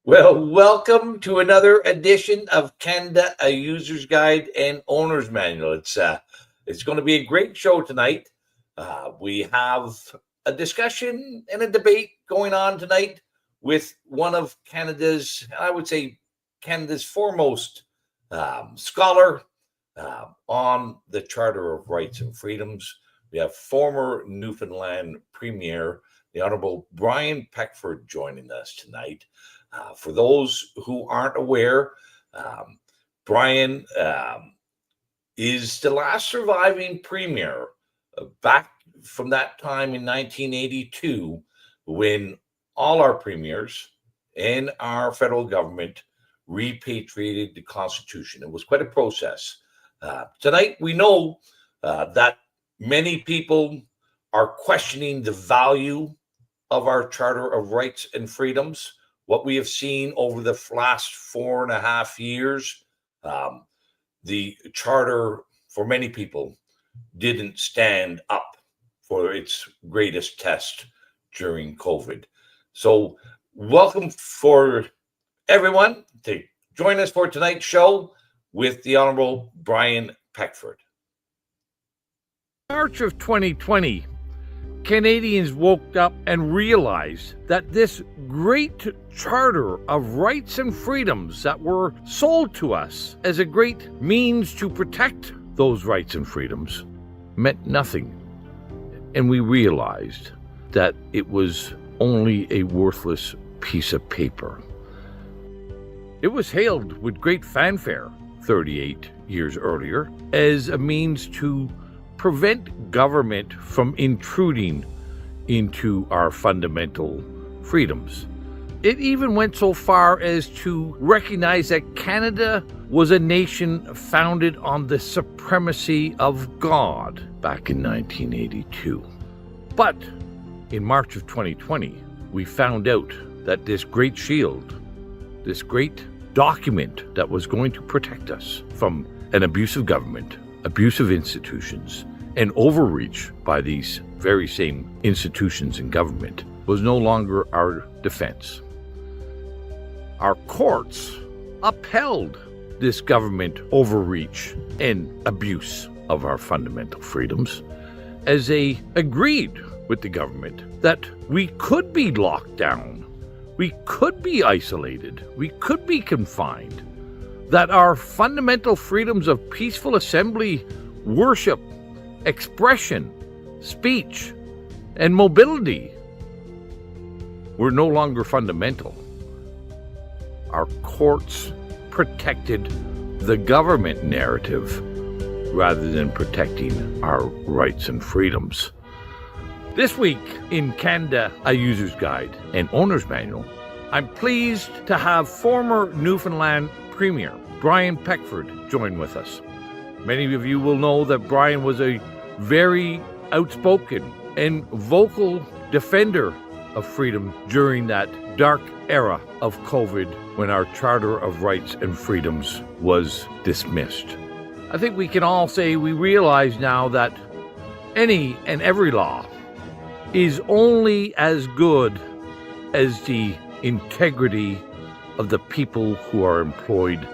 Well, welcome to another edition of Canada, a User's Guide and Owner's Manual. It's going to be a great show tonight. We have a discussion and a debate going on tonight with one of Canada's, I would say, Canada's foremost scholar on the Charter of Rights and Freedoms. We have former Newfoundland Premier, the Honorable Brian Peckford, joining us tonight. For those who aren't aware, Brian is the last surviving premier back from that time in 1982, when all our premiers and our federal government repatriated the Constitution. It was quite a process. Tonight, we know that many people are questioning the value of our Charter of Rights and Freedoms. What we have seen over the last 4.5 years, the Charter, for many people, didn't stand up for its greatest test during COVID. So welcome for everyone to join us for tonight's show with the Honorable Brian Peckford. March of 2020, Canadians woke up and realized that this great charter of rights and freedoms that were sold to us as a great means to protect those rights and freedoms meant nothing. And we realized that it was only a worthless piece of paper. It was hailed with great fanfare 38 years earlier as a means to prevent government from intruding into our fundamental freedoms. It even went so far as to recognize that Canada was a nation founded on the supremacy of God back in 1982. But in March of 2020, we found out that this great shield, this great document that was going to protect us from an abusive government, abusive institutions, and overreach by these very same institutions and government, was no longer our defense. Our courts upheld this government overreach and abuse of our fundamental freedoms, as they agreed with the government that we could be locked down, we could be isolated, we could be confined, that our fundamental freedoms of peaceful assembly, worship, expression, speech, and mobility were no longer fundamental. Our courts protected the government narrative rather than protecting our rights and freedoms. This week in Canada, a User's Guide and Owner's Manual, I'm pleased to have former Newfoundland Premier Brian Peckford join with us. Many of you will know that Brian was a very outspoken and vocal defender of freedom during that dark era of COVID when our Charter of Rights and Freedoms was dismissed. I think we can all say we realize now that any and every law is only as good as the integrity of the people who are employed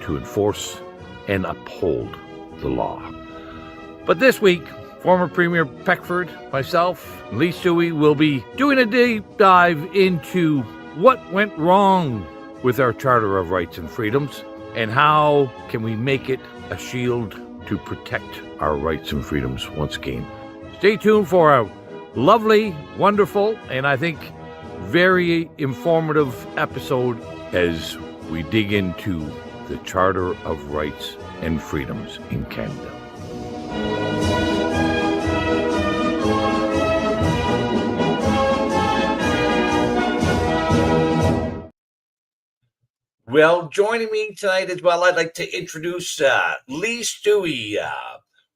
to enforce and uphold the law. But this week, former Premier Peckford, myself, and Lee Stewie will be doing a deep dive into what went wrong with our Charter of Rights and Freedoms and how can we make it a shield to protect our rights and freedoms once again. Stay tuned for a lovely, wonderful, and I think very informative episode as we dig into the Charter of Rights and Freedoms in Canada. Well, joining me tonight as well, I'd like to introduce Lee Stewie.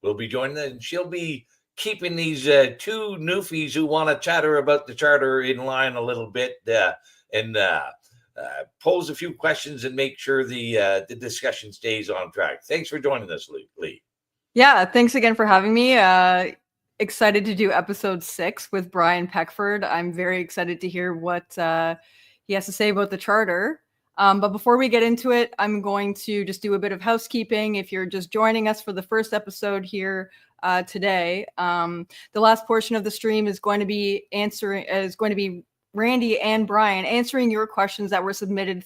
Will be joining us, and she'll be keeping these two newfies who want to chatter about the Charter in line a little bit and pose a few questions and make sure the discussion stays on track. Thanks for joining us, Lee. Yeah, thanks again for having me. Excited to do episode 6 with Brian Peckford. I'm very excited to hear what he has to say about the charter. But before we get into it, I'm going to just do a bit of housekeeping. If you're just joining us for the first episode here today, the last portion of the stream is going to be Randy and Brian answering your questions that were submitted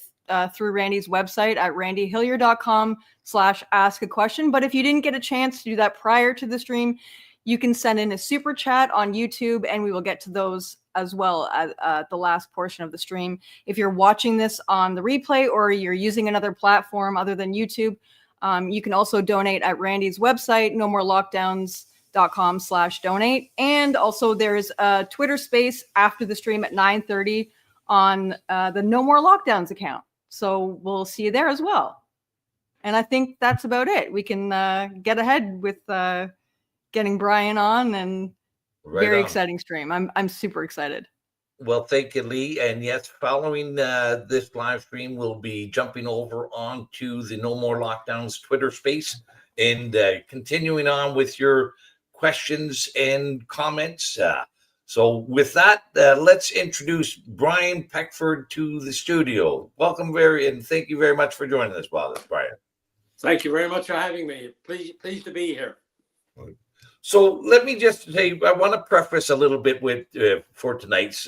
through Randy's website at randyhillier.com/ask-a-question. But if you didn't get a chance to do that prior to the stream, you can send in a super chat on YouTube, and we will get to those as well at the last portion of the stream. If you're watching this on the replay or you're using another platform other than YouTube, you can also donate at Randy's website, nomorlockdowns.com/donate. And also there's a Twitter space after the stream at 9:30 on the No More Lockdowns account. So we'll see you there as well. And I think that's about it. We can get ahead with getting Brian on, and very exciting stream. I'm super excited. Well, thank you, Lee. And yes, following this live stream, we'll be jumping over onto the No More Lockdowns Twitter space and continuing on with your questions and comments. So with that, let's introduce Brian Peckford to the studio. Welcome, and thank you very much for joining us, Brian. Thank you very much for having me. Pleased to be here. So let me just say, I want to preface a little bit with for tonight's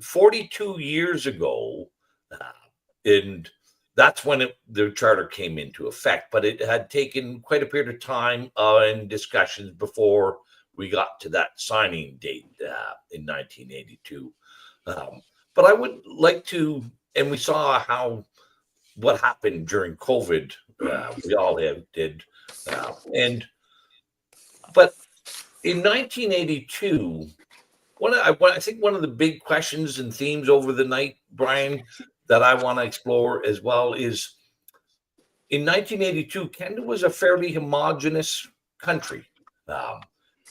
42 years ago, and that's when the charter came into effect, but it had taken quite a period of time and discussions before we got to that signing date in 1982. But I would like to, and we saw what happened during COVID. We all did. But in 1982, I think one of the big questions and themes over the night, Brian, that I want to explore as well is in 1982, Canada was a fairly homogenous country.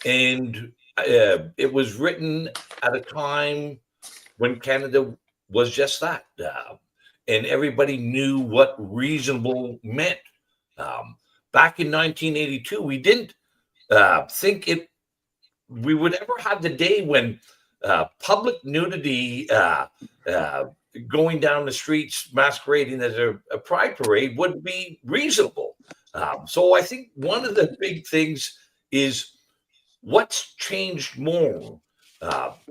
And it was written at a time when Canada was just that. And everybody knew what reasonable meant. Back in 1982, we didn't think we would ever have the day when public nudity going down the streets masquerading as a pride parade would be reasonable. So I think one of the big things is what's changed more,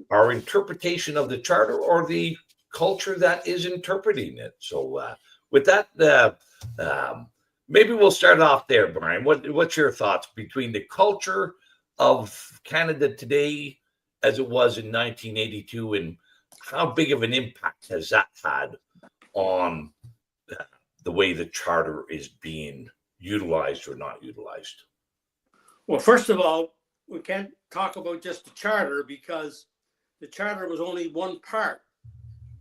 our interpretation of the charter or the culture that is interpreting it. So with that, maybe we'll start off there, Brian. What's your thoughts between the culture of Canada today as it was in 1982, and how big of an impact has that had on the way the charter is being utilized or not utilized? Well, first of all, we can't talk about just the charter because the charter was only one part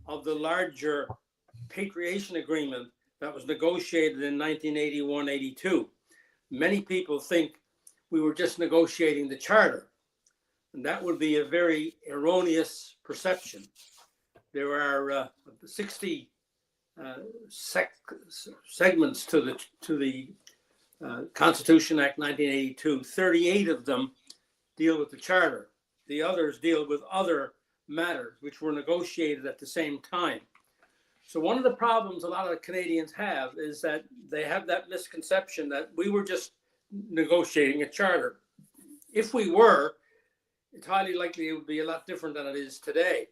of the larger patriation agreement that was negotiated in 1981-82. Many people think we were just negotiating the charter, and that would be a very erroneous perception. There are 60 segments to the Constitution Act 1982. 38 of them deal with the charter. The others deal with other matters which were negotiated at the same time. So one of the problems a lot of Canadians have is that they have that misconception that we were just negotiating a charter. If we were, it's highly likely it would be a lot different than it is today,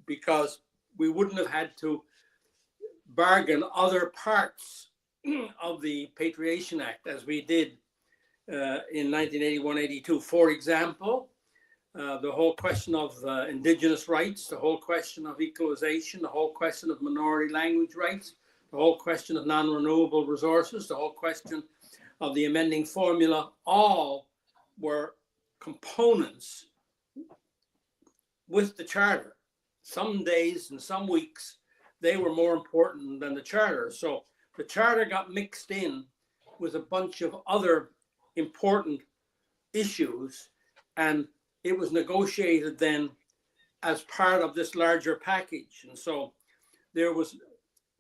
because we wouldn't have had to bargain other parts of the Patriation Act as we did in 1981-82. For example, the whole question of Indigenous rights, the whole question of equalization, the whole question of minority language rights, the whole question of non-renewable resources, the whole question of the amending formula, all were components with the charter. Some days and some weeks, they were more important than the charter. So the charter got mixed in with a bunch of other important issues, and it was negotiated then as part of this larger package. And so there was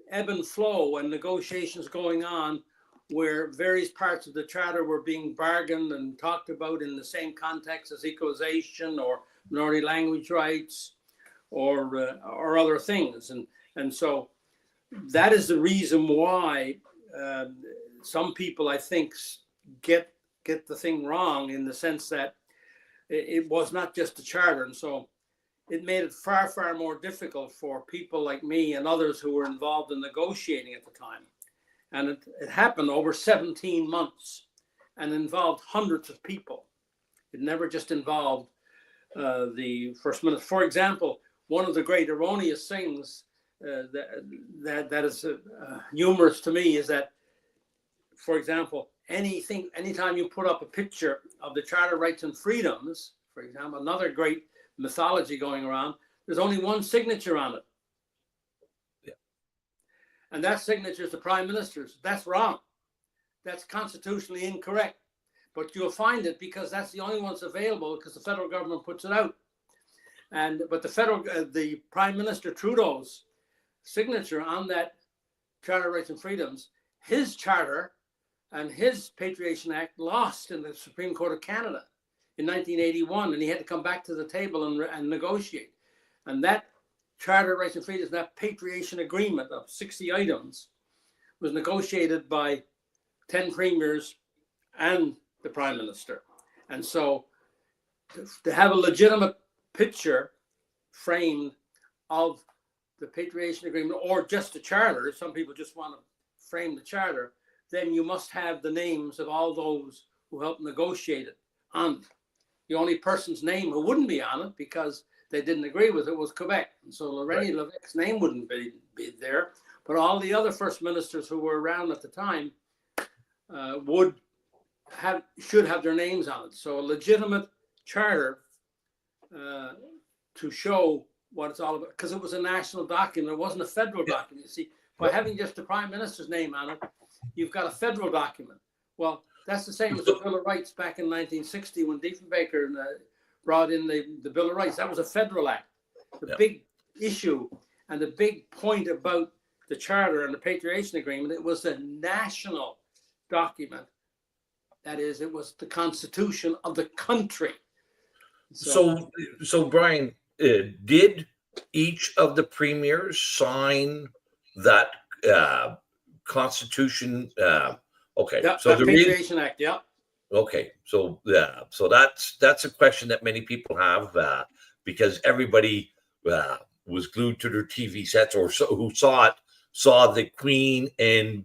ebb and flow and negotiations going on where various parts of the charter were being bargained and talked about in the same context as equalization or minority language rights or other things. And so that is the reason why some people, I think, get the thing wrong, in the sense that it was not just a charter. And so it made it far, far more difficult for people like me and others who were involved in negotiating at the time. And it happened over 17 months and involved hundreds of people. It never just involved the First Minister. For example, one of the great erroneous things that is humorous to me is that, for example, anytime you put up a picture of the Charter of Rights and Freedoms, for example, another great mythology going around, there's only one signature on it. Yeah. And that signature is the Prime Minister's. That's wrong. That's constitutionally incorrect. But you'll find it because that's the only one that's available, because the federal government puts it out. But the Prime Minister Trudeau's signature on that Charter of Rights and Freedoms, his charter and his Patriation Act lost in the Supreme Court of Canada in 1981, and he had to come back to the table and negotiate. And that Charter of Rights and Freedoms, that Patriation Agreement of 60 items, was negotiated by 10 premiers and the Prime Minister. And so to have a legitimate picture framed of the Patriation Agreement, or just the charter, some people just want to frame the charter, then you must have the names of all those who helped negotiate it on it. The only person's name who wouldn't be on it, because they didn't agree with it, was Quebec. And so Laurent Levesque's name wouldn't be there. But all the other First Ministers who were around at the time should have their names on it. So a legitimate charter to show what it's all about, because it was a national document. It wasn't a federal document. You see, by having just the Prime Minister's name on it, you've got a federal document. Well, that's the same as the Bill of Rights back in 1960 when Diefenbaker brought in the Bill of Rights. That was a federal act. The big issue and the big point about the Charter and the Patriation Agreement, it was a national document. That is, it was the Constitution of the country. So Brian, did each of the premiers sign that Constitution? Okay, Yep, so the Patriation Act. Yeah. Okay, so that's a question that many people have, because everybody was glued to their TV sets, or who saw the Queen and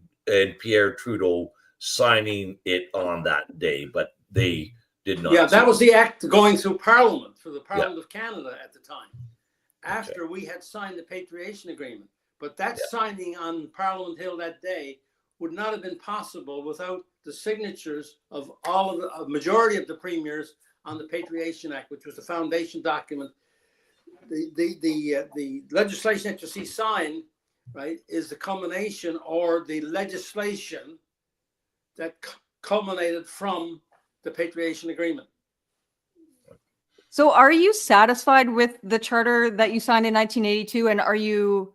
Pierre Trudeau signing it on that day, but they did not. Yeah, that was the act going through Parliament, for the Parliament of Canada at the time, after we had signed the Patriation Agreement. But that signing on Parliament Hill that day would not have been possible without the signatures of a majority of the premiers on the Patriation Act, which was the foundation document. The legislation that you see signed, right, is the culmination, or the legislation that culminated from the Patriation Agreement. So are you satisfied with the charter that you signed in 1982? And are you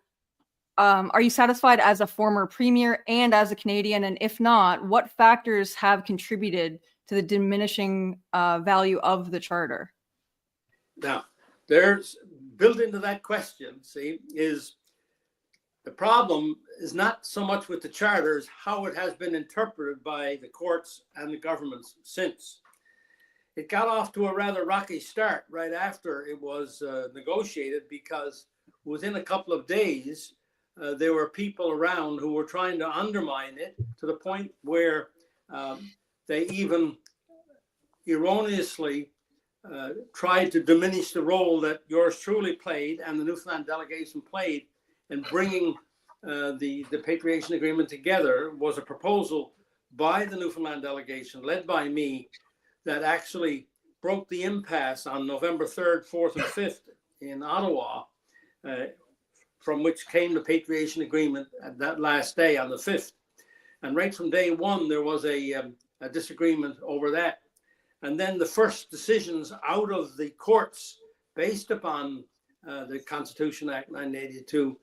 satisfied as a former premier and as a Canadian? And if not, what factors have contributed to the diminishing value of the charter? Now, there's built into that question, is the problem is not so much with the charter as how it has been interpreted by the courts and the governments since. It got off to a rather rocky start right after it was negotiated, because within a couple of days, there were people around who were trying to undermine it, to the point where they even erroneously tried to diminish the role that yours truly played and the Newfoundland delegation played in bringing the Patriation Agreement together. Was a proposal by the Newfoundland delegation, led by me, that actually broke the impasse on November 3rd, 4th, and 5th in Ottawa, from which came the Patriation Agreement at that last day on the 5th. And right from day one, there was a disagreement over that. And then the first decisions out of the courts based upon the Constitution Act 1982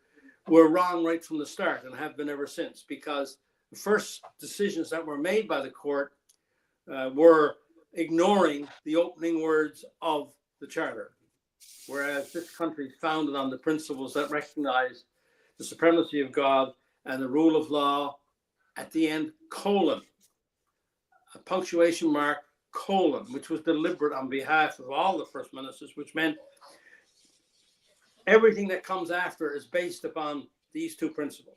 were wrong right from the start, and have been ever since, because the first decisions that were made by the court were ignoring the opening words of the Charter. whereas this country is founded on the principles that recognize the supremacy of God and the rule of law. At the end, colon, a punctuation mark, colon, which was deliberate on behalf of all the first ministers, which meant everything that comes after is based upon these two principles.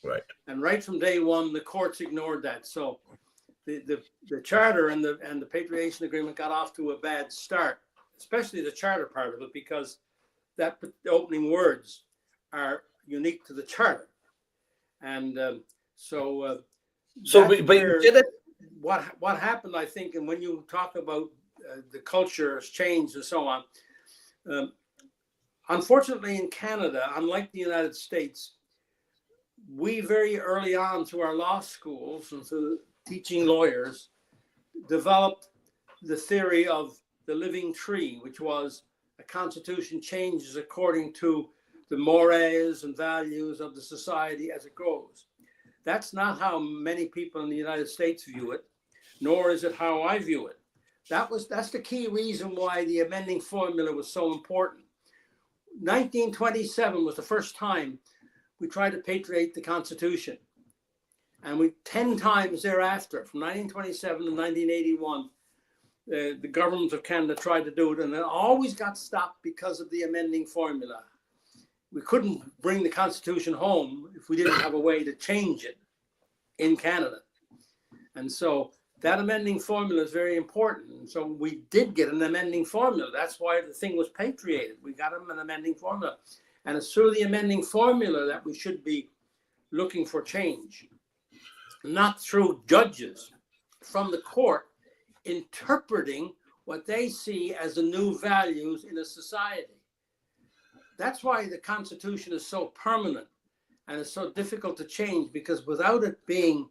Right. And right from day one, the courts ignored that. So the charter and the patriation agreement got off to a bad start, especially the charter part of it, because the opening words are unique to the charter. And so but you did it. What happened, I think, and when you talk about the culture has changed and so on, unfortunately in Canada, unlike the United States, we very early on through our law schools and through teaching lawyers developed the theory of the living tree, which was a constitution changes according to the mores and values of the society as it grows. That's not how many people in the United States view it, nor is it how I view it. That's the key reason why the amending formula was so important. 1927 was the first time we tried to patriate the Constitution. And 10 times thereafter, from 1927 to 1981, the government of Canada tried to do it, and it always got stopped because of the amending formula. We couldn't bring the Constitution home if we didn't have a way to change it in Canada. And so that amending formula is very important. And so we did get an amending formula. That's why the thing was patriated. We got an amending formula. And it's through the amending formula that we should be looking for change, not through judges from the court interpreting what they see as the new values in a society. That's why the Constitution is so permanent and it's so difficult to change, because without it being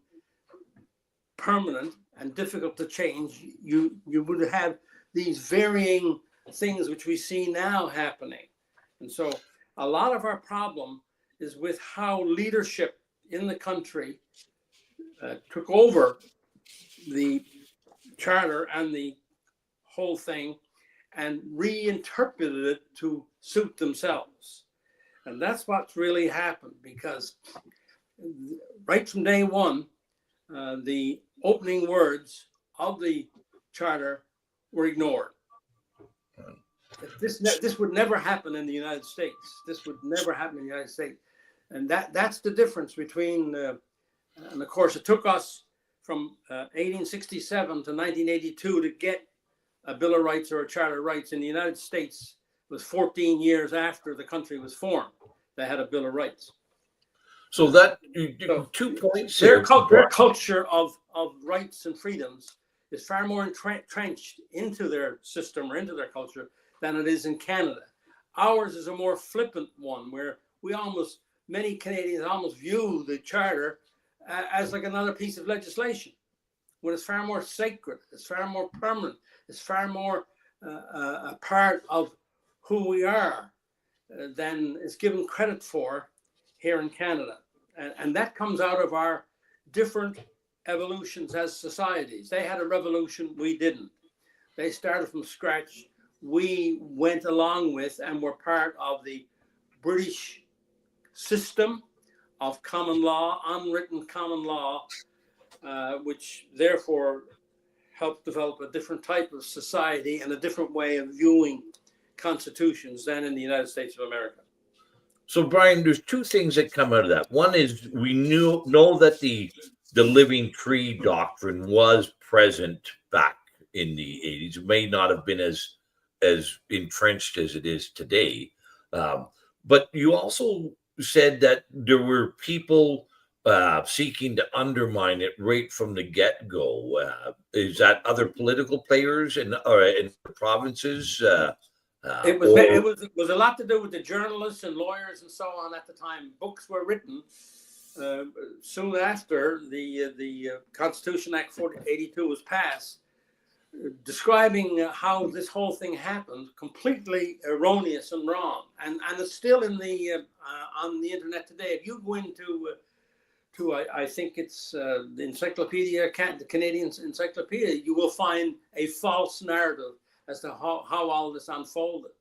permanent and difficult to change, you would have these varying things which we see now happening. And so a lot of our problem is with how leadership in the country took over the charter and the whole thing and reinterpreted it to suit themselves. And that's what's really happened, because right from day one, the opening words of the charter were ignored. This would never happen in the United States. This would never happen in the United States. And that's the difference between, and of course it took us from 1867 to 1982 to get a Bill of Rights or a Charter of Rights. In the United States, it was 14 years after the country was formed, they had a Bill of Rights. So that 2 points Their here. culture of rights and freedoms is far more entrenched into their system or into their culture than it is in Canada. Ours is a more flippant one, where many Canadians almost view the Charter as like another piece of legislation, when it's far more sacred, it's far more permanent, it's far more a part of who we are than is given credit for here in Canada. And that comes out of our different evolutions as societies. They had a revolution, we didn't. They started from scratch. We went along with and were part of the British system of common law, unwritten common law, which therefore helped develop a different type of society and a different way of viewing constitutions than in the United States of America. So, Brian, there's two things that come out of that. One is we know that the living tree doctrine was present back in the 80s. It may not have been as entrenched as it is today. But you also said that there were people seeking to undermine it right from the get-go. Is that other political players in the provinces? It was a lot to do with the journalists and lawyers and so on at the time. Books were written soon after the Constitution Act 82 was passed, describing how this whole thing happened, completely erroneous and wrong, and it's still in the on the internet today. If you go into I think it's the encyclopedia, the Canadian Encyclopedia, you will find a false narrative as to how all this unfolded.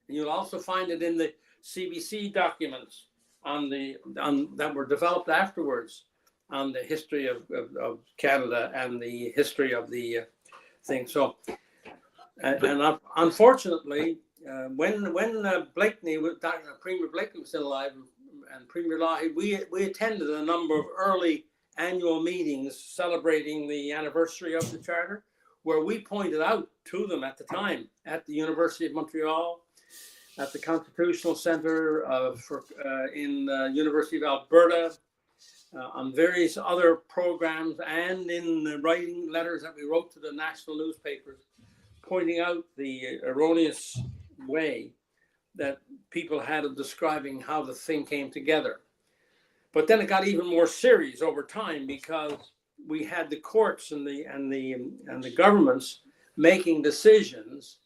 And you'll also find it in the CBC documents that were developed afterwards on the history of Canada and the history of the thing. So, and unfortunately, when Blakeney, Premier Blakeney was still alive, and Premier Law, we attended a number of early annual meetings celebrating the anniversary of the Charter, where we pointed out to them at the time at the University of Montreal, at the Constitutional Centre in University of Alberta, on various other programs, and in the writing letters that we wrote to the national newspapers, pointing out the erroneous way that people had of describing how the thing came together. But then it got even more serious over time, because we had the courts and the governments making decisions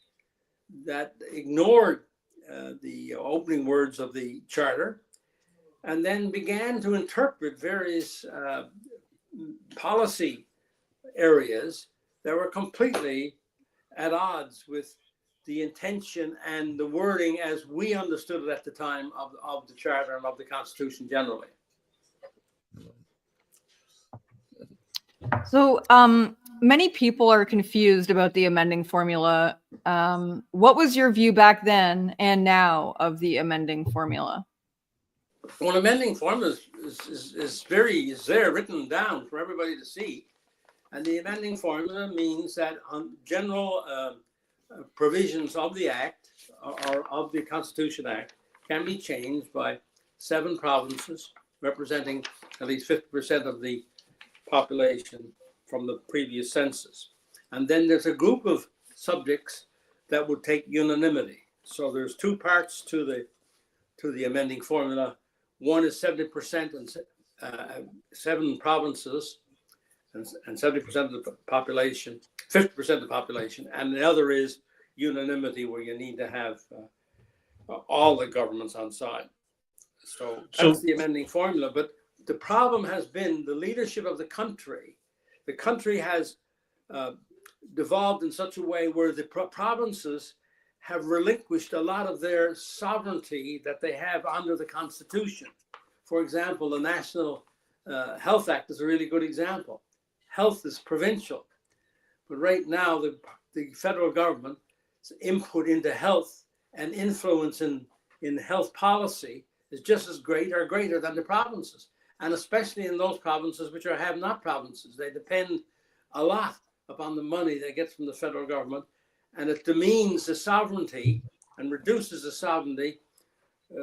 that ignored the opening words of the Charter, and then began to interpret various policy areas that were completely at odds with the intention and the wording as we understood it at the time of the Charter and of the Constitution generally. So many people are confused about the amending formula. What was your view back then and now of the amending formula? Well, amending formula is there written down for everybody to see. And the amending formula means that general provisions of the Act or of the Constitution Act can be changed by 7 provinces representing at least 50% of the population from the previous census. And then there's a group of subjects that would take unanimity. So there's 2 parts to the amending formula. One is 70% and 7 provinces and 70% of the population, 50% of the population. And the other is unanimity, where you need to have all the governments on side. So that's the amending formula. But the problem has been the leadership of the country. The country has devolved in such a way where the provinces have relinquished a lot of their sovereignty that they have under the Constitution. For example, the National Health Act is a really good example. Health is provincial, but right now the federal government's input into health and influence in health policy is just as great or greater than the provinces. And especially in those provinces which are have-not provinces. They depend a lot upon the money they get from the federal government, and it demeans the sovereignty and reduces the sovereignty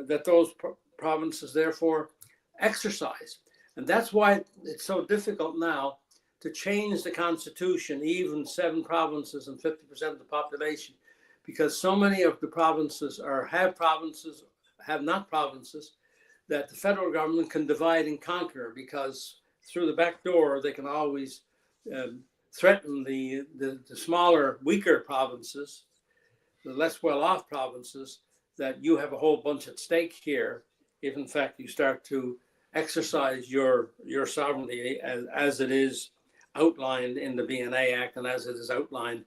that those provinces therefore exercise. And that's why it's so difficult now to change the Constitution, even 7 provinces and 50% of the population, because so many of the provinces are have-not provinces, that the federal government can divide and conquer, because through the back door they can always threaten the smaller, weaker provinces, the less well-off provinces, that you have a whole bunch at stake here if in fact you start to exercise your sovereignty as it is outlined in the BNA Act and as it is outlined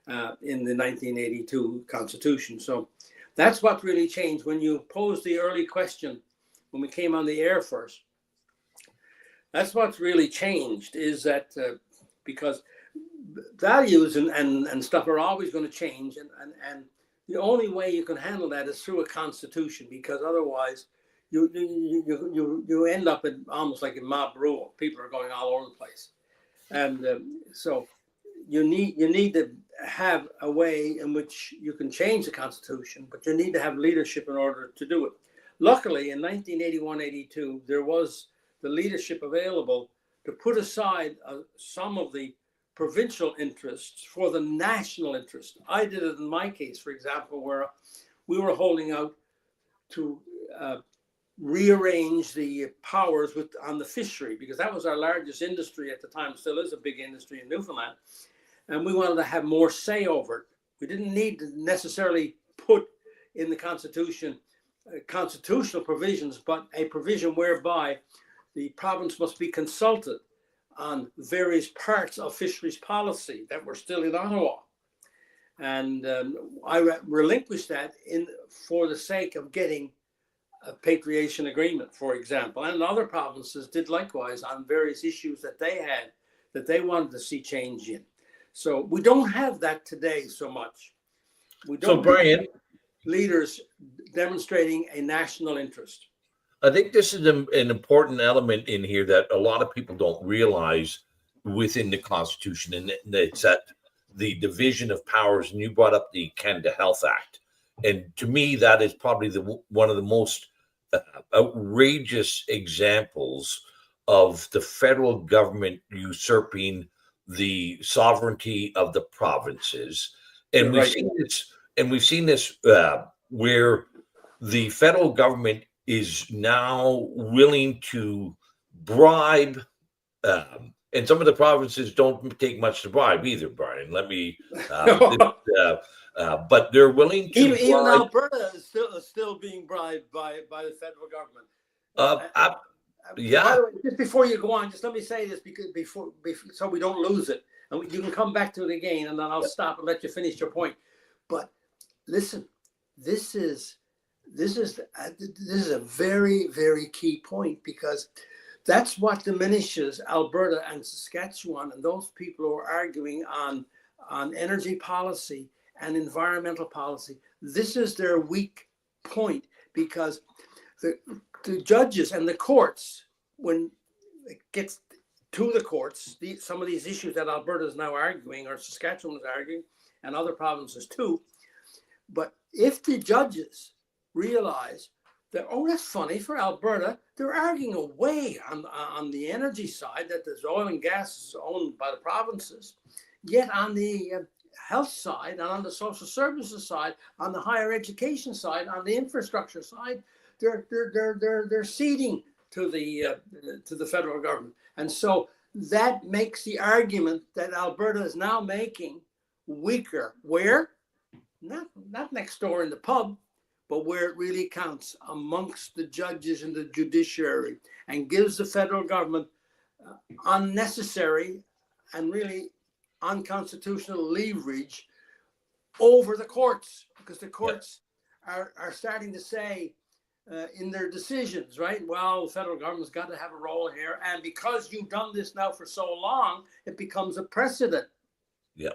in the 1982 Constitution. So that's what really changed. When you posed the early question, when we came on the air first, that's what's really changed, is that because values and stuff are always going to change, and the only way you can handle that is through a constitution, because otherwise you end up in almost like a mob rule. People are going all over the place, and so you need to have a way in which you can change the constitution, but you need to have leadership in order to do it. Luckily, in 1981-82, there was the leadership available to put aside some of the provincial interests for the national interest. I did it in my case, for example, where we were holding out to rearrange the powers on the fishery, because that was our largest industry at the time, still is a big industry in Newfoundland, and we wanted to have more say over it. We didn't need to necessarily put in the Constitution constitutional provisions, but a provision whereby the province must be consulted on various parts of fisheries policy that were still in Ottawa. And I relinquished that for the sake of getting a patriation agreement, for example. And other provinces did likewise on various issues that they had that they wanted to see change in. So we don't have that today so much. We don't So, Brian, have leaders demonstrating a national interest. I think this is an important element in here that a lot of people don't realize within the Constitution, and it's that the division of powers. And you brought up the Canada Health Act, and to me, that is probably one of the most outrageous examples of the federal government usurping the sovereignty of the provinces. And we've seen this where the federal government is now willing to bribe, and some of the provinces don't take much to bribe either, Brian. Let me, but they're willing to. Even Alberta is still being bribed by the federal government. Yeah. By the way, just before you go on, just let me say this because before so we don't lose it, and you can come back to it again, and then I'll stop and let you finish your point. But listen, this is a very, very key point, because that's what diminishes Alberta and Saskatchewan and those people who are arguing on energy policy and environmental policy. This is their weak point, because the judges and the courts, when it gets to the courts, some of these issues that Alberta is now arguing, or Saskatchewan is arguing, and other provinces too. But if the judges realize that, oh, that's funny, for Alberta, they're arguing away on the energy side, that there's oil and gas is owned by the provinces, yet on the health side and on the social services side, on the higher education side, on the infrastructure side, they're ceding to the federal government. And so that makes the argument that Alberta is now making weaker. Where? Not next door in the pub, but where it really counts, amongst the judges and the judiciary, and gives the federal government unnecessary and really unconstitutional leverage over the courts, because the courts are starting to say in their decisions, right? Well, the federal government's got to have a role here, and because you've done this now for so long, it becomes a precedent. Yeah,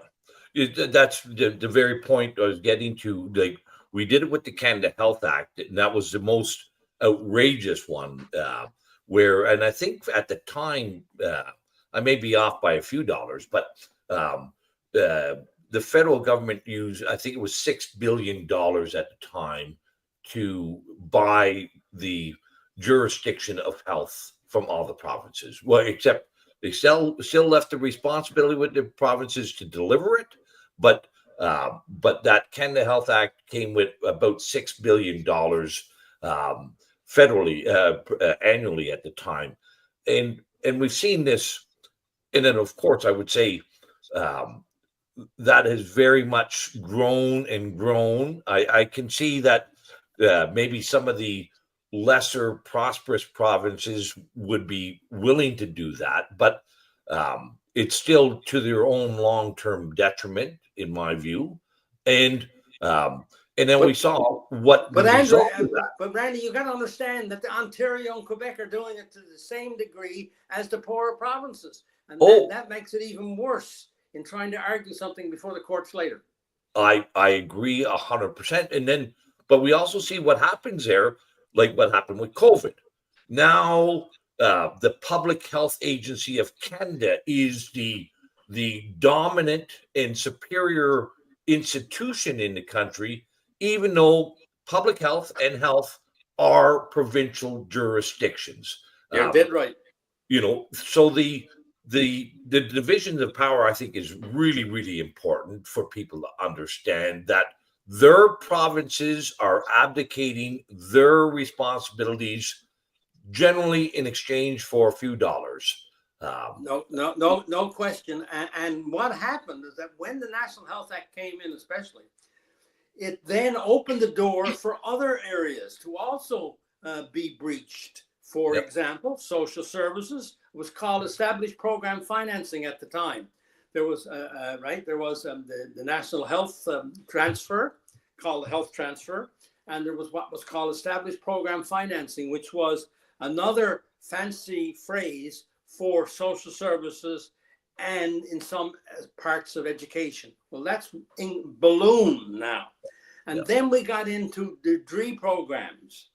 that's the very point I was getting to. Like, we did it with the Canada Health Act, and that was the most outrageous one. And I think at the time, I may be off by a few dollars, but the federal government used, I think it was $6 billion at the time, to buy the jurisdiction of health from all the provinces. Well, except they still left the responsibility with the provinces to deliver it, but that Canada Health Act came with about $6 billion federally annually at the time, and we've seen this, and then of course I would say that has very much grown and grown. I can see that maybe some of the lesser prosperous provinces would be willing to do that, but it's still to their own long-term detriment, in my view. And then we saw what. But Andrew, but Randy, you got to understand that the Ontario and Quebec are doing it to the same degree as the poorer provinces, and that makes it even worse in trying to argue something before the courts later. I agree 100%. And then, but we also see what happens there, like what happened with COVID. Now, the Public Health Agency of Canada is the dominant and superior institution in the country, even though public health and health are provincial jurisdictions. You're dead right. So the divisions of power, I think, is really, really important for people to understand that their provinces are abdicating their responsibilities, generally in exchange for a few dollars. No question. And what happened is that when the National Health Act came in, especially, it then opened the door for other areas to also be breached. For example, social services was called established program financing at the time. there was the national health transfer, called the health transfer, and there was what was called established program financing, which was another fancy phrase for social services and in some parts of education. Well, that's in balloon now. And then we got into the DRE programs,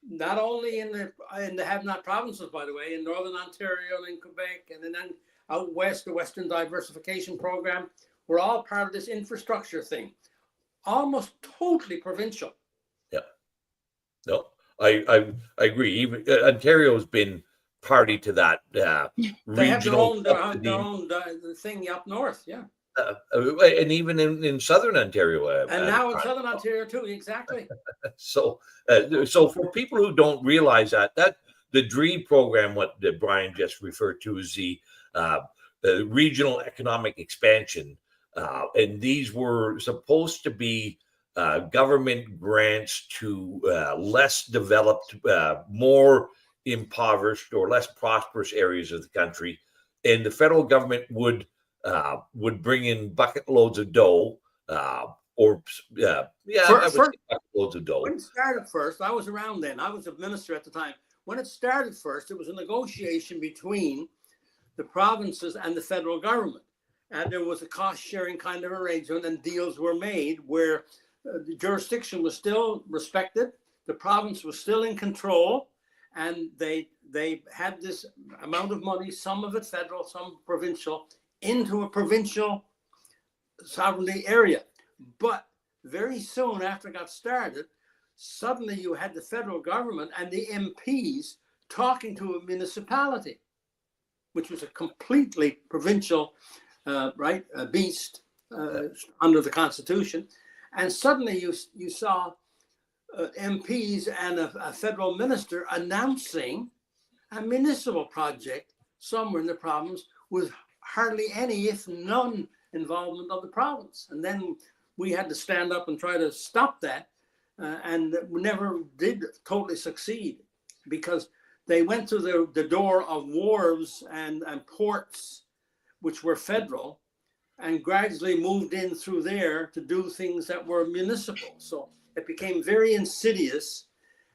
not only in the have-not provinces, by the way, in Northern Ontario and in Quebec, and then out west, the Western Diversification Program, were all part of this infrastructure thing, almost totally provincial. Yeah. No, I agree. Even Ontario has been party to that They have their regional own thing up north, yeah. And even in southern Ontario, and now in southern Ontario too, exactly. So for people who don't realize that the DRE program, what Brian just referred to, is the regional economic expansion, and these were supposed to be government grants to less developed, more impoverished or less prosperous areas of the country, and the federal government would bring in bucket loads of dough, bucket loads of dough. When it started first, I was around then. I was a minister at the time. When it started first, it was a negotiation between the provinces and the federal government, and there was a cost-sharing kind of arrangement, and deals were made where the jurisdiction was still respected, the province was still in control, and they had this amount of money, some of it federal, some provincial, into a provincial sovereignty area. But very soon after it got started, suddenly you had the federal government and the MPs talking to a municipality, which was a completely provincial beast under the Constitution. And suddenly you saw MPs and a federal minister announcing a municipal project somewhere in the province with hardly any, if none, involvement of the province. And then we had to stand up and try to stop that, and we never did totally succeed, because they went to the door of wharves and ports, which were federal, and gradually moved in through there to do things that were municipal. So it became very insidious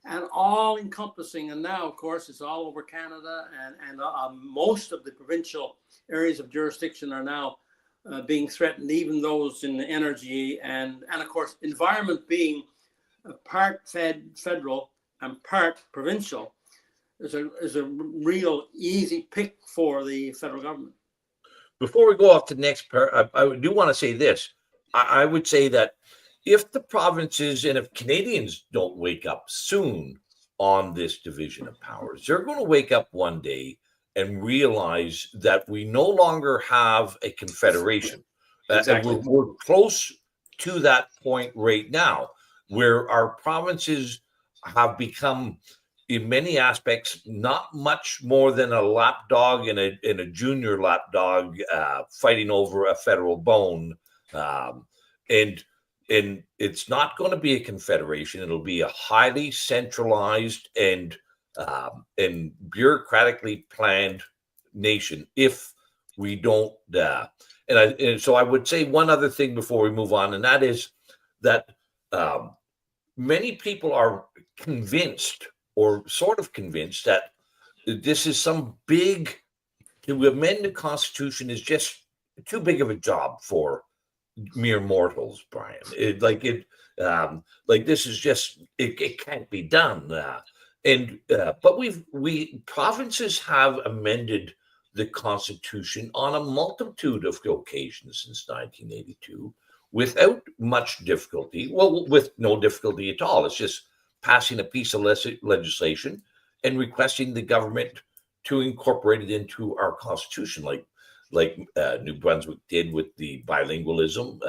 and all encompassing. And now, of course, it's all over Canada, and most of the provincial areas of jurisdiction are now being threatened, even those in the energy and of course, environment being part federal and part provincial is a real easy pick for the federal government. Before we go off to the next part, I do want to say this. I would say that if the provinces and if Canadians don't wake up soon on this division of powers, they're going to wake up one day and realize that we no longer have a confederation. Exactly. We're close to that point right now, where our provinces have become, in many aspects, not much more than a lapdog and a junior lapdog fighting over a federal bone. And it's not going to be a confederation. It'll be a highly centralized and bureaucratically planned nation if we don't. And so I would say one other thing before we move on, and that is that many people are convinced, or sort of convinced, that this is some big, to amend the Constitution is just too big of a job for mere mortals, Brian. This is just, it can't be done. But provinces have amended the Constitution on a multitude of occasions since 1982 without much difficulty. Well, with no difficulty at all. It's just passing a piece of legislation and requesting the government to incorporate it into our Constitution, like New Brunswick did with the bilingualism.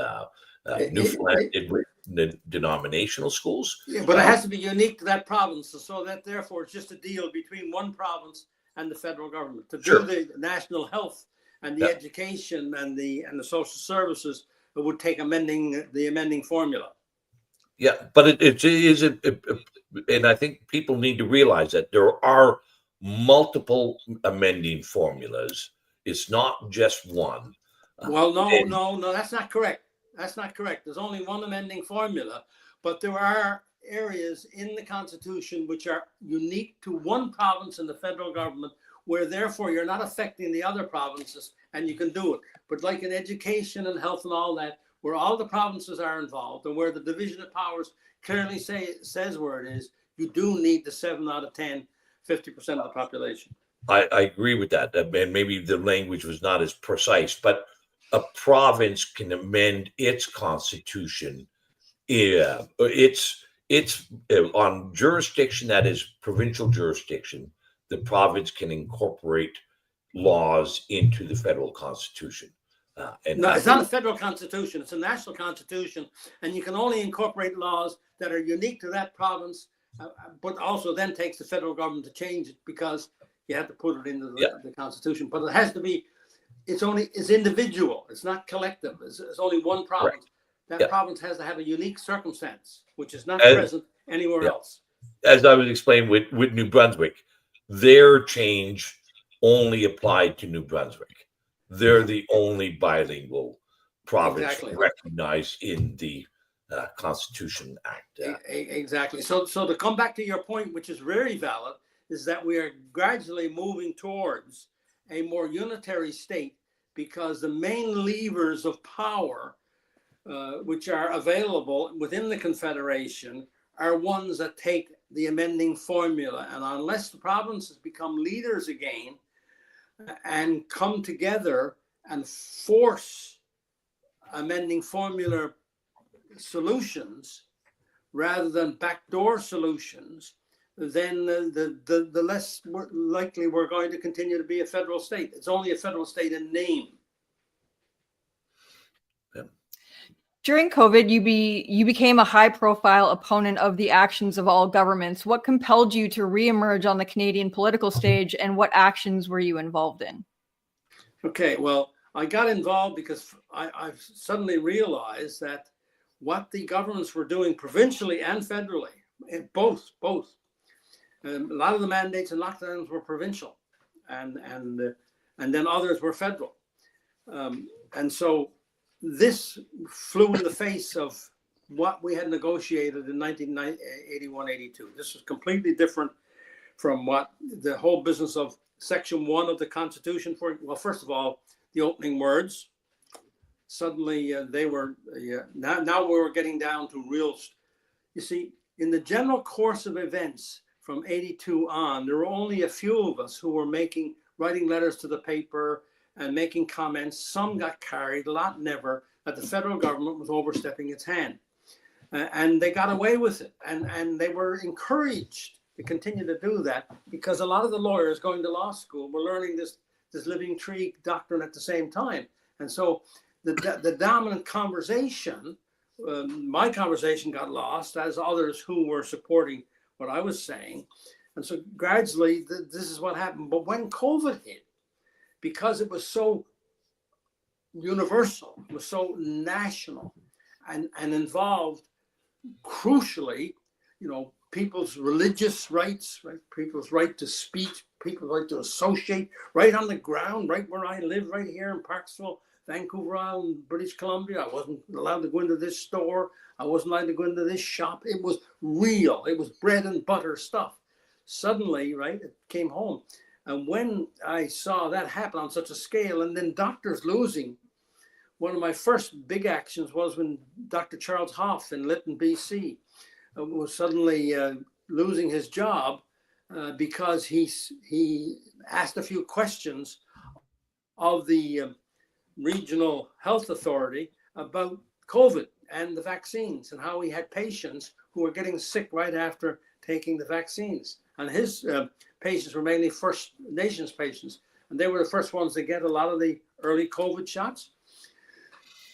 Newfoundland did with the denominational schools. Yeah, but it has to be unique to that province, so that therefore it's just a deal between one province and the federal government to do the national health and the education and the social services. It would take the amending formula. Yeah, but it is, and I think people need to realize that there are multiple amending formulas. It's not just one. Well, And- no, that's not correct. That's not correct. There's only one amending formula, but there are areas in the Constitution which are unique to one province in the federal government, where therefore you're not affecting the other provinces, and you can do it. But like in education and health and all that, where all the provinces are involved and where the division of powers clearly says where it is, you do need the 7 out of 10, 50% of the population. I agree with that. And maybe the language was not as precise, but a province can amend its constitution. Yeah, it's on jurisdiction that is provincial jurisdiction. The province can incorporate laws into the federal constitution. And No, it's not a federal constitution. It's a national constitution, and you can only incorporate laws that are unique to that province, but also then takes the federal government to change it because you have to put it into the constitution. But it has to be. It's individual. It's not collective. It's only one province. Right. That province has to have a unique circumstance, which is not present anywhere else. As I was explaining with New Brunswick, their change only applied to New Brunswick. They're the only bilingual province recognized in the Constitution Act. Exactly. So to come back to your point, which is very valid, is that we are gradually moving towards a more unitary state, because the main levers of power which are available within the Confederation are ones that take the amending formula. And unless the provinces become leaders again and come together and force amending formula solutions rather than backdoor solutions, then the less likely we're going to continue to be a federal state. It's only a federal state in name. During COVID, you became a high-profile opponent of the actions of all governments. What compelled you to reemerge on the Canadian political stage, and what actions were you involved in? Okay, well, I got involved because I suddenly realized that what the governments were doing provincially and federally, both, a lot of the mandates and lockdowns were provincial, and then others were federal, and so this flew in the face of what we had negotiated in 1981-82. This was completely different from what the whole business of Section 1 of the Constitution. Well, first of all, the opening words. Suddenly, they were now we were getting down to real. You see, in the general course of events from 82 on, there were only a few of us who were writing letters to the paper and making comments. Some got carried, a lot never, that the federal government was overstepping its hand. And they got away with it. And they were encouraged to continue to do that because a lot of the lawyers going to law school were learning this living tree doctrine at the same time. And so the dominant conversation, my conversation got lost, as others who were supporting what I was saying. And so gradually, this is what happened. But when COVID hit, because it was so universal, it was so national, and involved crucially, people's religious rights, right? People's right to speech, people's right to associate, right on the ground, right where I live, right here in Parksville, Vancouver Island, British Columbia. I wasn't allowed to go into this store. I wasn't allowed to go into this shop. It was real. It was bread and butter stuff. Suddenly, right, it came home. And when I saw that happen on such a scale, and then doctors losing, one of my first big actions was when Dr. Charles Hoff in Lytton, BC, was suddenly losing his job because he asked a few questions of the regional health authority about COVID and the vaccines, and how he had patients who were getting sick right after taking the vaccines. And his patients were mainly First Nations patients, and they were the first ones to get a lot of the early COVID shots.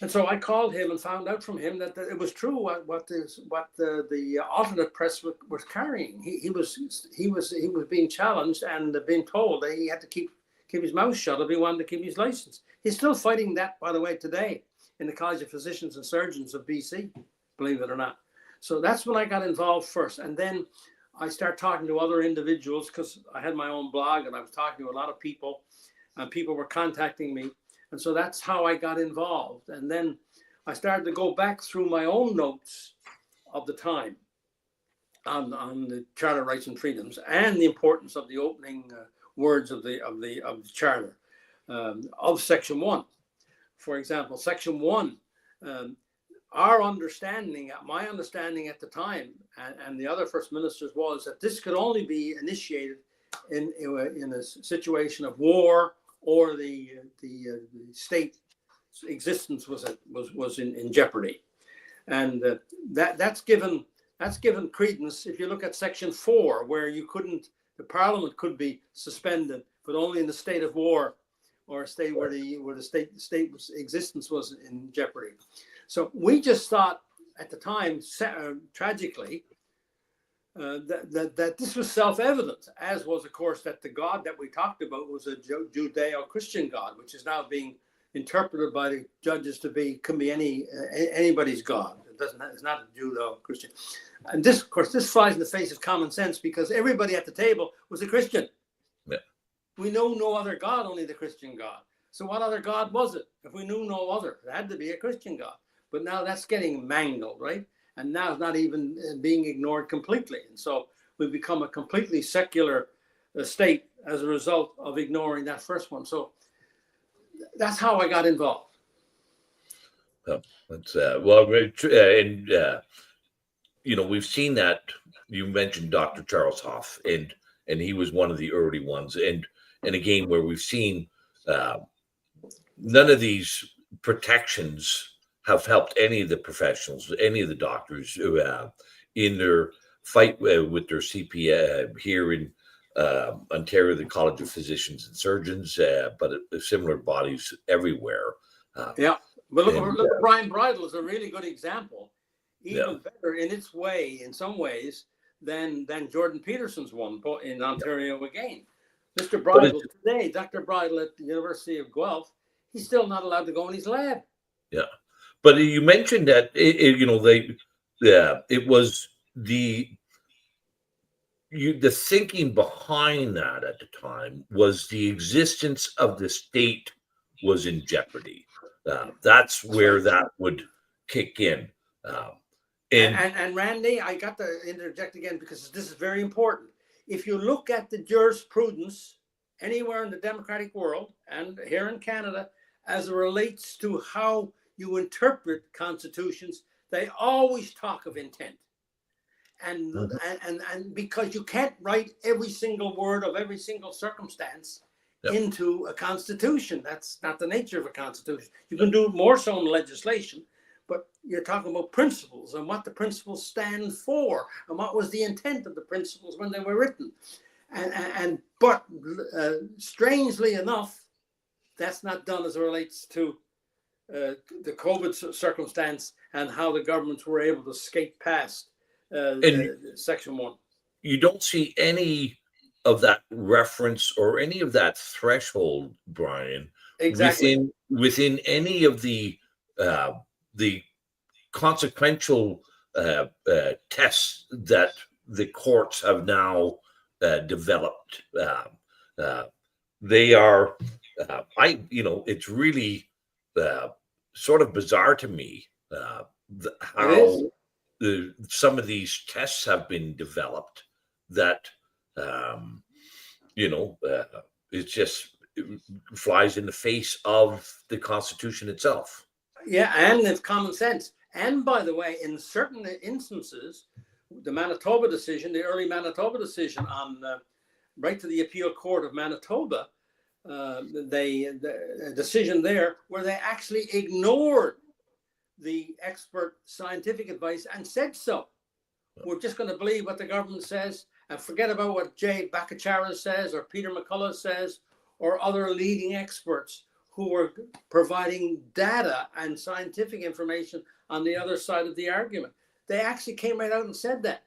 And so I called him and found out from him that it was true what the alternate press was carrying. He was being challenged and being told that he had to keep his mouth shut if he wanted to keep his license. He's still fighting that, by the way, today in the College of Physicians and Surgeons of BC, believe it or not. So that's when I got involved first, and then I started talking to other individuals because I had my own blog and I was talking to a lot of people, and people were contacting me. And so that's how I got involved. And then I started to go back through my own notes of the time on the Charter of Rights and Freedoms and the importance of the opening words of the Charter of Section 1. For example, Section 1, my understanding at the time, and the other First Ministers, was that this could only be initiated in a situation of war, or the state's existence was in jeopardy, and that's given credence. If you look at Section 4, where the Parliament could be suspended, but only in the state of war, or a state where the state's existence was in jeopardy. So we just thought at the time, tragically, that this was self-evident, as was, of course, that the God that we talked about was a Judeo-Christian God, which is now being interpreted by the judges can be anybody's God. It's not a Judeo-Christian. And this, of course, this flies in the face of common sense, because everybody at the table was a Christian. Yeah. We know no other God, only the Christian God. So what other God was it? If we knew no other, it had to be a Christian God. But now that's getting mangled, right? And now it's not even being ignored completely. And so we've become a completely secular state as a result of ignoring that first one. So that's how I got involved. Oh, that's and we've seen that. You mentioned Dr. Charles Hoff, and he was one of the early ones. And again, where we've seen none of these protections have helped any of the professionals, any of the doctors in their fight with their CPA here in Ontario, the College of Physicians and Surgeons, but similar bodies everywhere. Yeah, but look, Brian Bridle is a really good example, even better in some ways, than Jordan Peterson's one in Ontario again. Mr. Bridle today, Dr. Bridle at the University of Guelph, he's still not allowed to go in his lab. Yeah. But you mentioned that it was the thinking behind that at the time was the existence of the state was in jeopardy. That's where that would kick in. And Randy, I got to interject again, because this is very important. If you look at the jurisprudence anywhere in the democratic world and here in Canada, as it relates to how you interpret constitutions, they always talk of intent. And because you can't write every single word of every single circumstance into a constitution. That's not the nature of a constitution. You can do more so in legislation, but you're talking about principles and what the principles stand for and what was the intent of the principles when they were written. But strangely enough, that's not done as it relates to the COVID circumstance and how the governments were able to skate past Section 1. You don't see any of that reference or any of that threshold, Brian, exactly within any of the consequential tests that the courts have now developed. They are, it's really sort of bizarre to me how some of these tests have been developed that it flies in the face of the Constitution itself. Yeah, and it's common sense. And by the way, in certain instances, the Manitoba decision, the early Manitoba decision on right to the Appeal Court of Manitoba, the decision there where they actually ignored the expert scientific advice and said so. We're just going to believe what the government says and forget about what Jay Bhattacharya says or Peter McCullough says or other leading experts who were providing data and scientific information on the other side of the argument. They actually came right out and said that.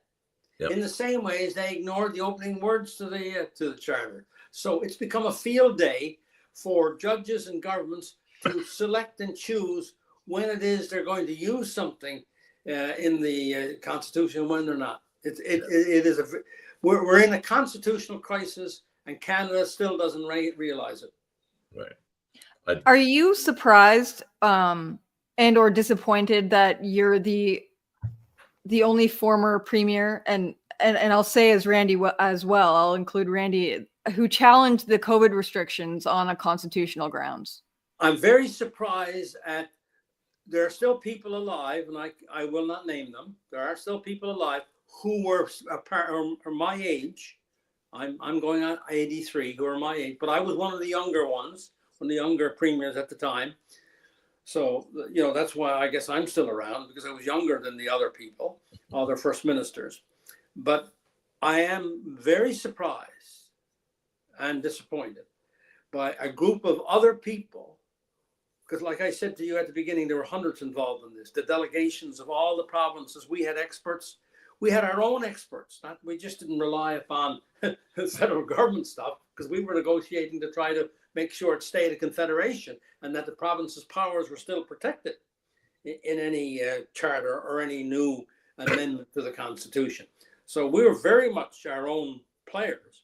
Yep. In the same way as they ignored the opening words to the charter. So it's become a field day for judges and governments to select and choose when it is they're going to use something in the Constitution and when they're not. We're in a constitutional crisis, and Canada still doesn't realize it. Right. Are you surprised and or disappointed that you're the only former premier, and I'll say as Randy as well, I'll include Randy, who challenged the COVID restrictions on a constitutional grounds? I'm very surprised at, there are still people alive, and I will not name them. There are still people alive who were or my age. I'm going on 83, who are my age, but I was one of the younger ones, one of the younger premiers at the time. So, you know, that's why I guess I'm still around, because I was younger than the other people, other first ministers. But I am very surprised and disappointed by a group of other people, because like I said to you at the beginning, there were hundreds involved in this, the delegations of all the provinces. We had experts. We had our own experts. We just didn't rely upon federal government stuff, because we were negotiating to try to make sure it stayed a confederation and that the province's powers were still protected in any charter or any new amendment to the Constitution. So we were very much our own players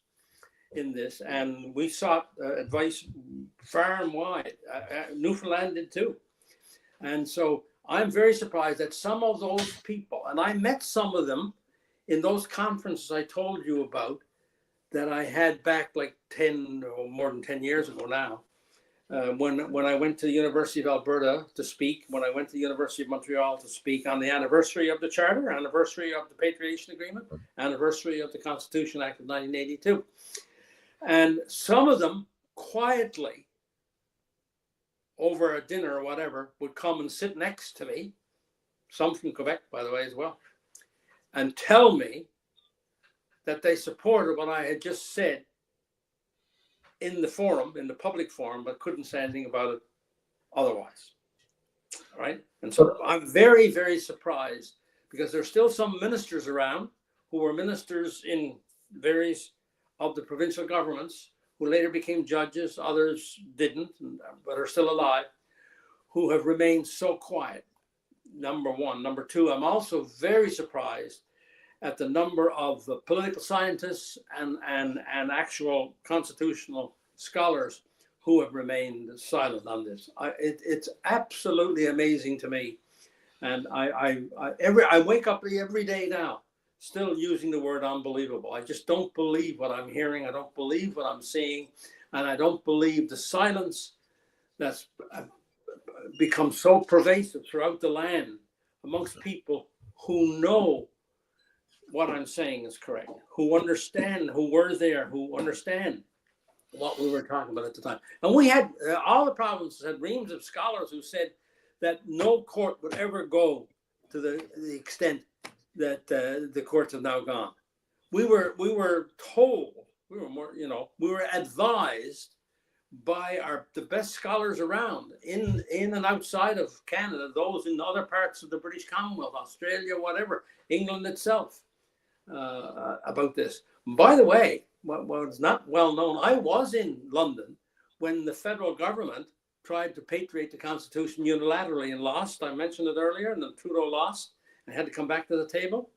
in this, and we sought advice far and wide. Newfoundland did too. And so I'm very surprised that some of those people, and I met some of them in those conferences I told you about that I had back like 10 or more than 10 years ago now, when I went to the University of Alberta to speak, when I went to the University of Montreal to speak on the anniversary of the Charter, anniversary of the Patriation Agreement, anniversary of the Constitution Act of 1982. And some of them quietly, over a dinner or whatever, would come and sit next to me, some from Quebec, by the way, as well, and tell me that they supported what I had just said in the forum, in the public forum, but couldn't say anything about it otherwise. All right. And so I'm very, very surprised, because there's still some ministers around who were ministers in various of the provincial governments, who later became judges, others didn't, but are still alive, who have remained so quiet, number one. Number two, I'm also very surprised at the number of political scientists and actual constitutional scholars who have remained silent on this. It's absolutely amazing to me. And I wake up every day now still using the word unbelievable. I just don't believe what I'm hearing. I don't believe what I'm seeing. And I don't believe the silence that's become so pervasive throughout the land amongst people who know what I'm saying is correct, who understand, who were there, who understand what we were talking about at the time. And we had, all the provinces had reams of scholars who said that no court would ever go to the extent that the courts have now gone. We were told, we were advised by the best scholars around in and outside of Canada, those in other parts of the British Commonwealth, Australia, whatever, England itself, about this. By the way, what's not well known, I was in London when the federal government tried to patriate the Constitution unilaterally and lost. I mentioned it earlier, and then Trudeau lost and had to come back to the table.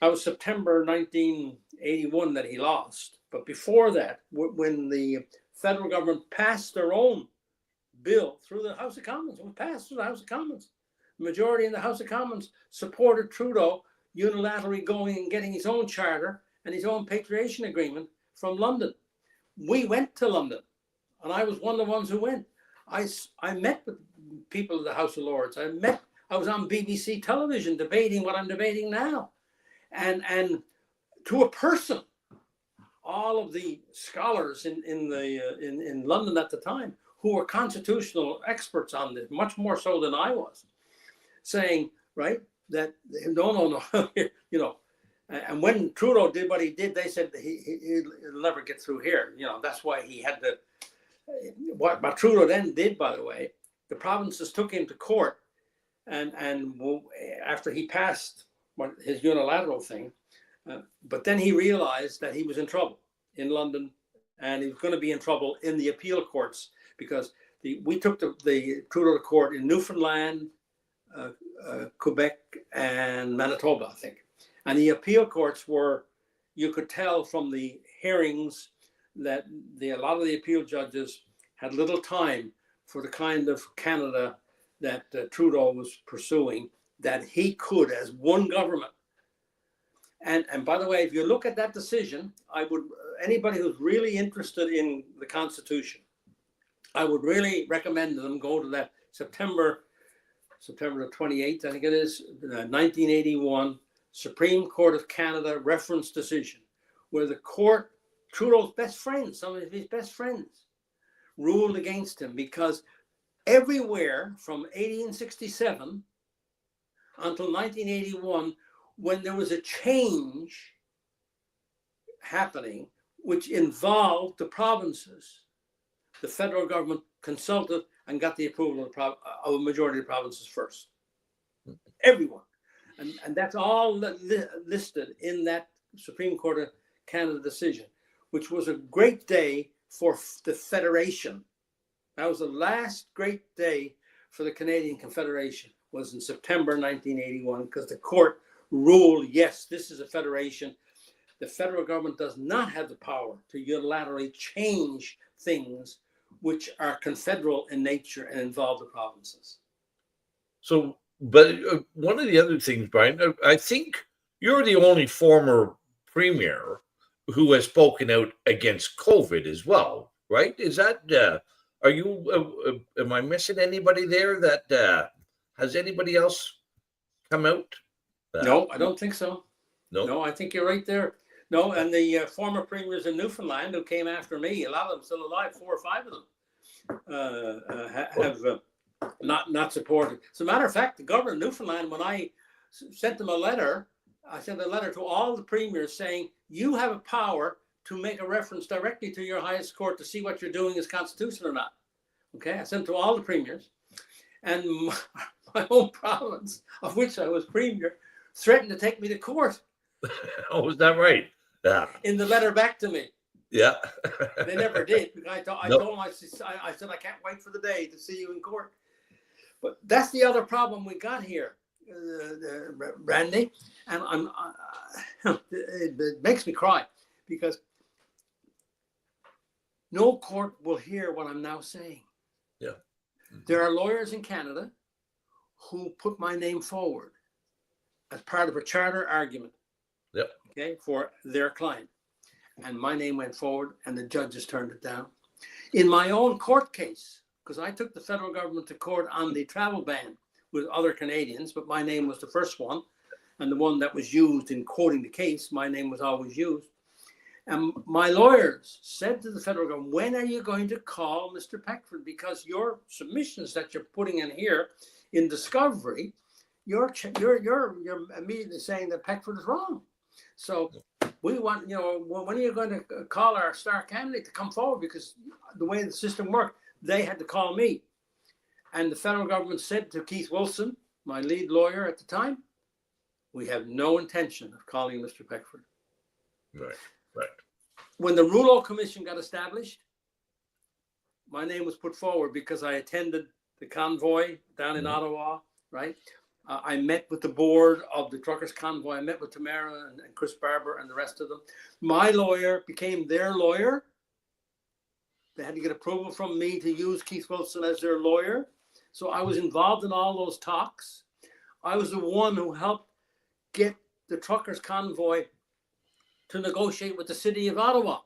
That was September 1981 that he lost. But before that, when the federal government passed their own bill through the House of Commons, it was passed through the House of Commons. The majority in the House of Commons supported Trudeau unilaterally going and getting his own charter and his own patriation agreement from London. We went to London, and I was one of the ones who went. I met with people of the House of Lords. I was on BBC television debating what I'm debating now. And to a person, all of the scholars in London at the time, who were constitutional experts on this, much more so than I was, saying, right, that no, you know, and when Trudeau did what he did, they said he'll never get through here. You know, that's why he had to. What Trudeau then did, by the way, the provinces took him to court, and after he passed his unilateral thing, but then he realized that he was in trouble in London, and he was going to be in trouble in the appeal courts, because we took the Trudeau to court in Newfoundland, Quebec, and Manitoba, I think. And the appeal courts were, you could tell from the hearings that a lot of the appeal judges had little time for the kind of Canada that Trudeau was pursuing, that he could, as one government. And by the way, if you look at that decision, I would, anybody who's really interested in the Constitution, I would really recommend them go to that September the 28th, I think it is, 1981 Supreme Court of Canada reference decision, where the court, Trudeau's best friends, some of his best friends, ruled against him, because everywhere from 1867 until 1981, when there was a change happening which involved the provinces, the federal government consulted and got the approval of a majority of the provinces first. Everyone. And that's all listed in that Supreme Court of Canada decision, which was a great day for the Federation. That was the last great day for the Canadian Confederation, was in September 1981, because the court ruled, yes, this is a federation. The federal government does not have the power to unilaterally change things which are confederal in nature and involve the provinces. So, but one of the other things, Brian, I think you're the only former premier who has spoken out against COVID as well, right? Is that, are you, am I missing anybody there that, has anybody else come out? No, I don't think so. No, I think you're right there. No, and the former premiers in Newfoundland who came after me, a lot of them still alive, 4 or 5 of them, have not supported. As a matter of fact, the governor of Newfoundland, when I sent them a letter, I sent a letter to all the premiers saying, you have a power to make a reference directly to your highest court to see what you're doing is constitutional or not. Okay, I sent to all the premiers, and my own province, of which I was premier, threatened to take me to court. Oh, is that right? Yeah. In the letter back to me. Yeah. They never did. I told them, I said, I can't wait for the day to see you in court. But that's the other problem we got here, Randy. And it makes me cry, because no court will hear what I'm now saying. Yeah. There are lawyers in Canada who put my name forward as part of a charter argument. Yep. Okay, for their client. And my name went forward and the judges turned it down. In my own court case, because I took the federal government to court on the travel ban with other Canadians, but my name was the first one, and the one that was used in quoting the case, my name was always used. And my lawyers said to the federal government, when are you going to call Mr. Peckford? Because your submissions that you're putting in here in discovery, you're immediately saying that Peckford is wrong. So we want, when are you going to call our star candidate to come forward? Because the way the system worked, they had to call me. And the federal government said to Keith Wilson, my lead lawyer at the time, we have no intention of calling Mr. Peckford. Right. When the Rouleau Commission got established, my name was put forward because I attended the convoy down in Ottawa, right? I met with the board of the Truckers Convoy. I met with Tamara and Chris Barber and the rest of them. My lawyer became their lawyer. They had to get approval from me to use Keith Wilson as their lawyer. So I was involved in all those talks. I was the one who helped get the Truckers Convoy to negotiate with the city of Ottawa.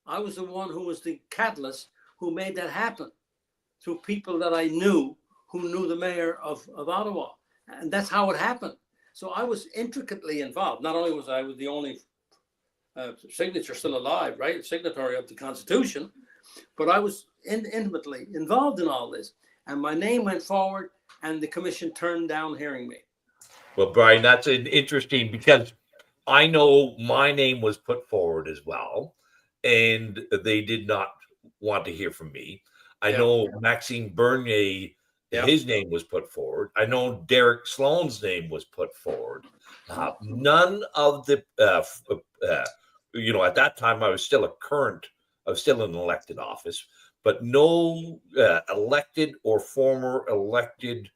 I was the one who was the catalyst who made that happen through people that I knew who knew the mayor of Ottawa. And that's how it happened. So I was intricately involved. Not only was I the only signature still alive, right? Signatory of the Constitution, but I was intimately involved in all this. And my name went forward and the commission turned down hearing me. Well, Brian, that's interesting, because I know my name was put forward as well, and they did not want to hear from me. I know Maxime Bernier, his name was put forward. I know Derek Sloan's name was put forward. None of the, at that time I was still in an elected office, but no elected or former elected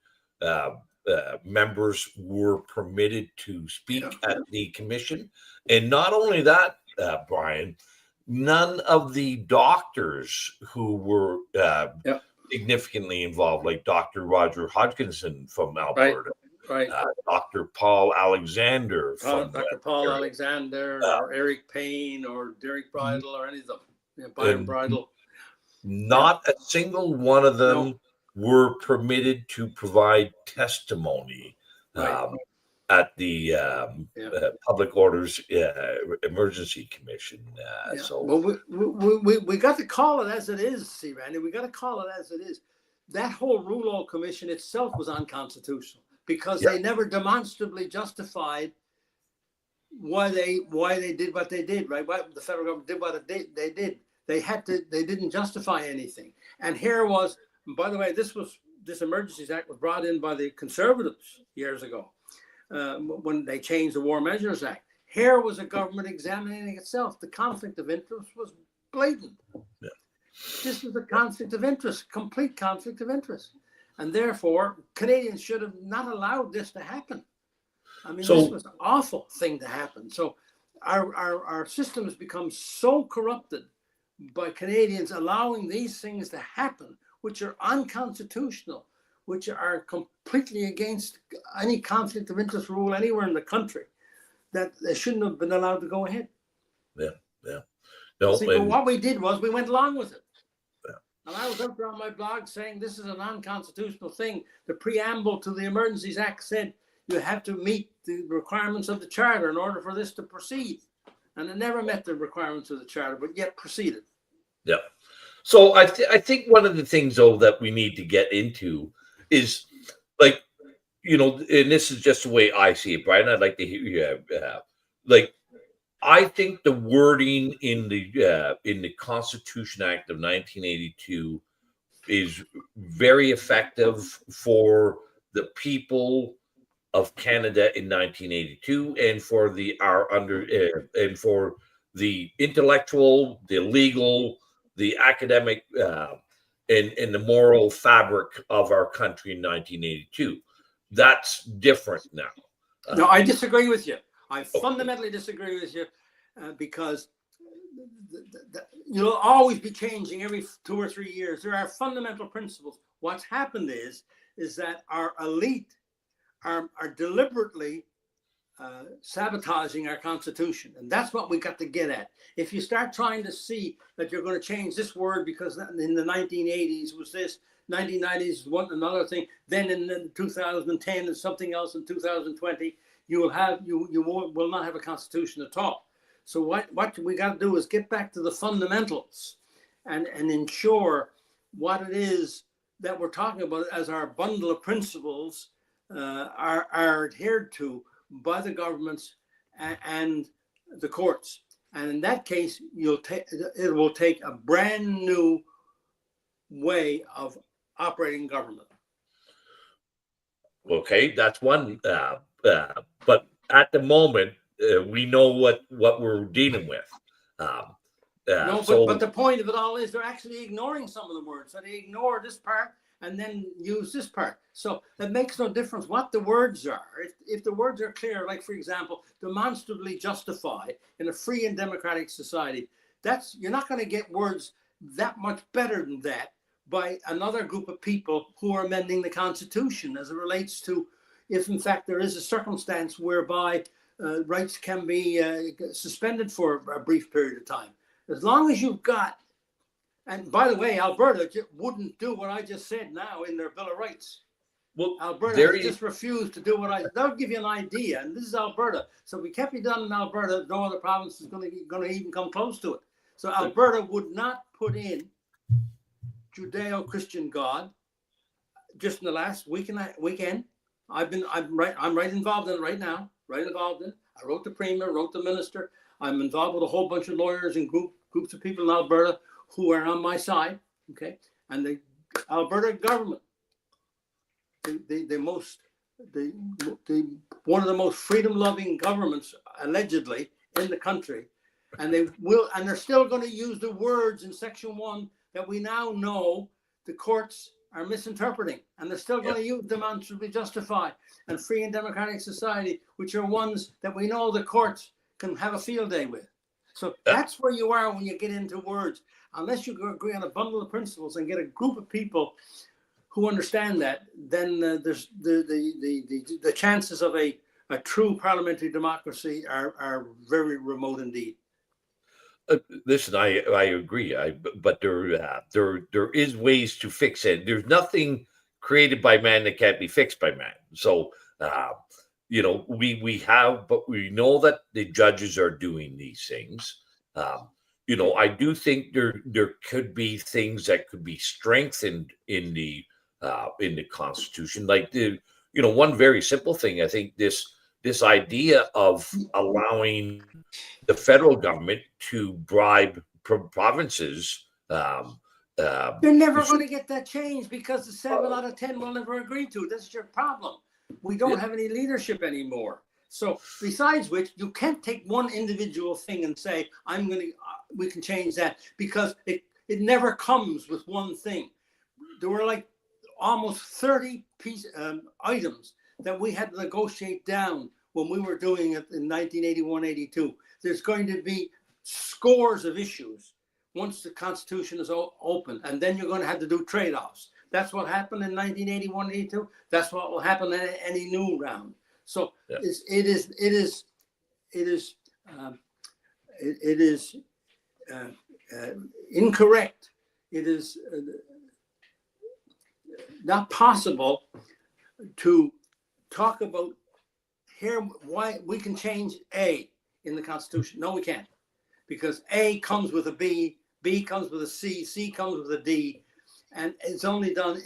members were permitted to speak at the commission. And not only that, Brian, none of the doctors who were significantly involved, like Dr. Roger Hodgkinson from Right. Alberta, Right. Dr. Paul Alexander from Dr. Paul Ontario. Alexander or Eric Payne or Derek Bridle or any of them. Yeah, Byron And Bridle. not a single one of them No. were permitted to provide testimony Right. at the Public Orders Emergency Commission. Yeah. So, Well, we got to call it as it is, see, Randy. We got to call it as it is. That whole Rule Law Commission itself was unconstitutional because they never demonstrably justified why they did what they did. Right? Why the federal government did what they did. They didn't justify anything. And here was, by the way, this Emergencies Act was brought in by the Conservatives years ago when they changed the War Measures Act. Here was a government examining itself. The conflict of interest was blatant. Yeah. This was a conflict of interest, complete conflict of interest. And therefore, Canadians should have not allowed this to happen. I mean, this was an awful thing to happen. So our system has become so corrupted by Canadians allowing these things to happen, which are unconstitutional, which are completely against any conflict of interest rule anywhere in the country, that they shouldn't have been allowed to go ahead. Yeah. No, see, but what we did was we went along with it. Yeah. And I was up there on my blog saying this is an unconstitutional thing. The preamble to the Emergencies Act said you have to meet the requirements of the Charter in order for this to proceed. And it never met the requirements of the Charter, but yet proceeded. Yeah. So I think one of the things, though, that we need to get into is, like, you know, and this is just the way I see it, Brian. I'd like to hear you. Like, I think the wording in the Constitution Act of 1982 is very effective for the people of Canada in 1982, and for and for the intellectual, the legal, the academic, and the moral fabric of our country in 1982. That's different now. No, I disagree with you. I fundamentally disagree with you because you'll always be changing every 2 or 3 years. There are fundamental principles. What's happened is that our elite are deliberately sabotaging our Constitution. And that's what we got to get at. If you start trying to see that you're going to change this word because in the 1980s was this, 1990s was another thing, then in 2010 is something else, in 2020, you will not have a constitution at all. So what we got to do is get back to the fundamentals and ensure what it is that we're talking about as our bundle of principles are adhered to by the governments and the courts. And in that case, it will take a brand new way of operating government. Okay, that's one. But at the moment, we know what we're dealing with. But the point of it all is they're actually ignoring some of the words. So they ignore this part and then use this part. So it makes no difference what the words are. If the words are clear, like, for example, demonstrably justify in a free and democratic society, you're not going to get words that much better than that by another group of people who are amending the Constitution as it relates to if, in fact, there is a circumstance whereby rights can be suspended for a brief period of time. As long as you've got, and by the way, Alberta wouldn't do what I just said now in their Bill of Rights. Well, Alberta just refused to do that'll give you an idea. And this is Alberta. So if we kept it done in Alberta, no other province is going to even come close to it. So Alberta would not put in Judeo-Christian God. Just in the last weekend, I'm right involved in it right now. Right involved in it. I wrote the Premier, wrote the Minister. I'm involved with a whole bunch of lawyers and groups of people in Alberta who are on my side. Okay, and the Alberta government, one of the most freedom-loving governments allegedly in the country, and they're still going to use the words in Section 1 that we now know the courts are misinterpreting, and they're still going to use demonstrably justify and free and democratic society, which are ones that we know the courts can have a field day with. So that's where you are when you get into words. Unless you agree on a bundle of principles and get a group of people who understand that, then there's the chances of a true parliamentary democracy are very remote indeed. Listen, I agree. But there is ways to fix it. There's nothing created by man that can't be fixed by man. So but we know that the judges are doing these things. I do think there could be things that could be strengthened in the Constitution, like one very simple thing. I think this idea of allowing the federal government to bribe provinces. You're never going to get that change because the 7 out of 10 will never agree to it. That's your problem. We don't have any leadership anymore. So besides which, you can't take one individual thing and say, we can change that, because it never comes with one thing. There were like almost 30 items that we had to negotiate down when we were doing it in 1981-82. There's going to be scores of issues once the Constitution is open, and then you're going to have to do trade-offs. That's what happened in 1981-82. That's what will happen in any new round. So it is incorrect. It is not possible to talk about here why we can change A in the Constitution. No, we can't, because A comes with a B, B comes with a C, C comes with a D, and it's only done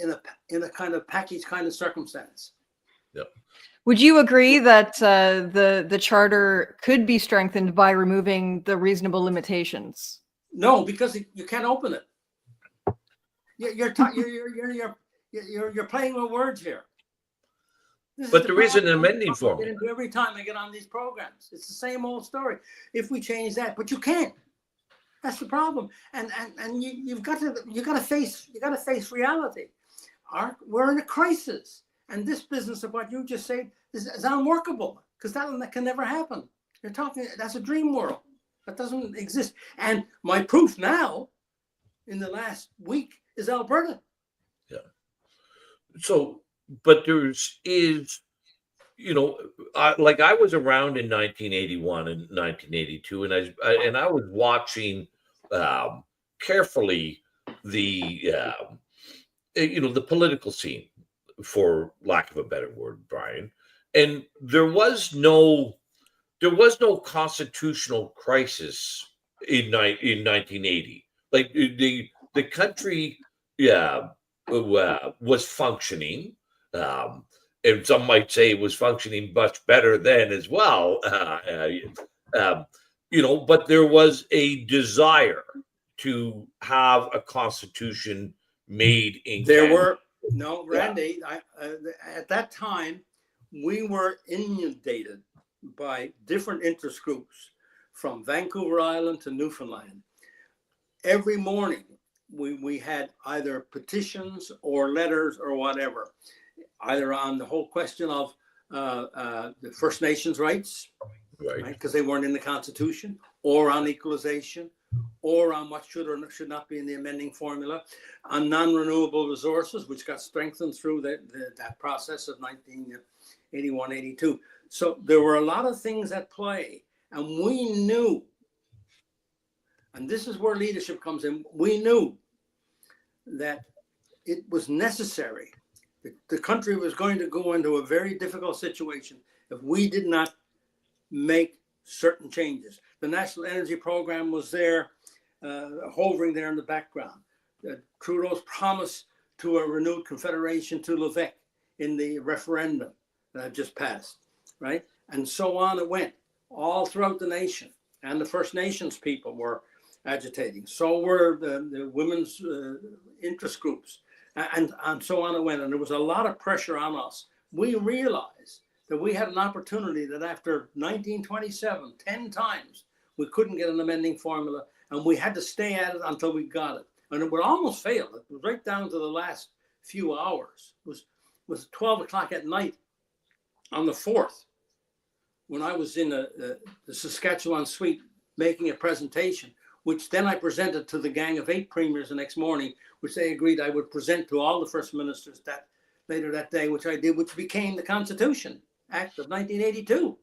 in a kind of package kind of circumstance. Yep. Would you agree that the charter could be strengthened by removing the reasonable limitations? No, because you can't open it. You're playing with words here. But there is an amending formula. Every time I get on these programs, it's the same old story. If we change that, but you can't. That's the problem. And you've got to face reality. We're in a crisis, and this business of what you just said is unworkable, because that can never happen. You're talking, that's a dream world that doesn't exist. And my proof now, in the last week, is Alberta. Yeah. So, but like I was around in 1981 and 1982, and I was watching carefully the political scene, for lack of a better word, Brian. And there was no constitutional crisis in 1980. Like the country, was functioning. And some might say it was functioning much better then as well. But there was a desire to have a constitution made in Canada. Randy, at that time, we were inundated by different interest groups from Vancouver Island to Newfoundland. Every morning, we had either petitions or letters or whatever, either on the whole question of the First Nations rights, right? Because they weren't in the Constitution, or on equalization, or on what should or should not be in the amending formula, on non-renewable resources, which got strengthened through that process of 1981-82. So there were a lot of things at play, and we knew, and this is where leadership comes in, we knew that it was necessary. The country was going to go into a very difficult situation if we did not make certain changes. The National Energy Program was there, hovering there in the background. Trudeau's promise to a renewed confederation to Levesque in the referendum that just passed, right? And so on it went, all throughout the nation. And the First Nations people were agitating. So were the women's interest groups. And so on it went. And there was a lot of pressure on us. We realized that we had an opportunity that after 1927, 10 times, we couldn't get an amending formula, and we had to stay at it until we got it. And it would almost fail. It was right down to the last few hours. It was 12 o'clock at night on the 4th, when I was in the Saskatchewan suite making a presentation, which then I presented to the gang of 8 premiers the next morning, which they agreed I would present to all the first ministers that later that day, which I did, which became the Constitution Act of 1982.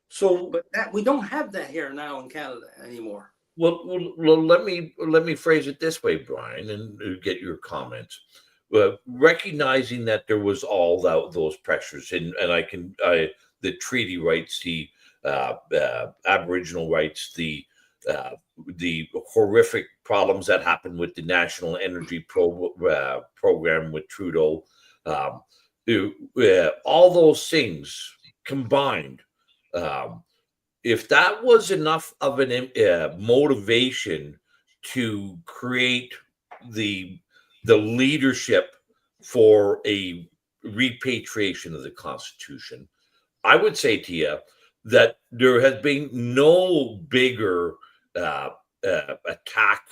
So, But that we don't have that here now in Canada anymore. well, let me phrase it this way, Brian, and get your comments. Recognizing that there was all those pressures, and the treaty rights, the Aboriginal rights, the horrific problems that happened with the national energy program with Trudeau, all those things combined. If that was enough of an motivation to create the leadership for a repatriation of the Constitution, I would say to you that there has been no bigger attack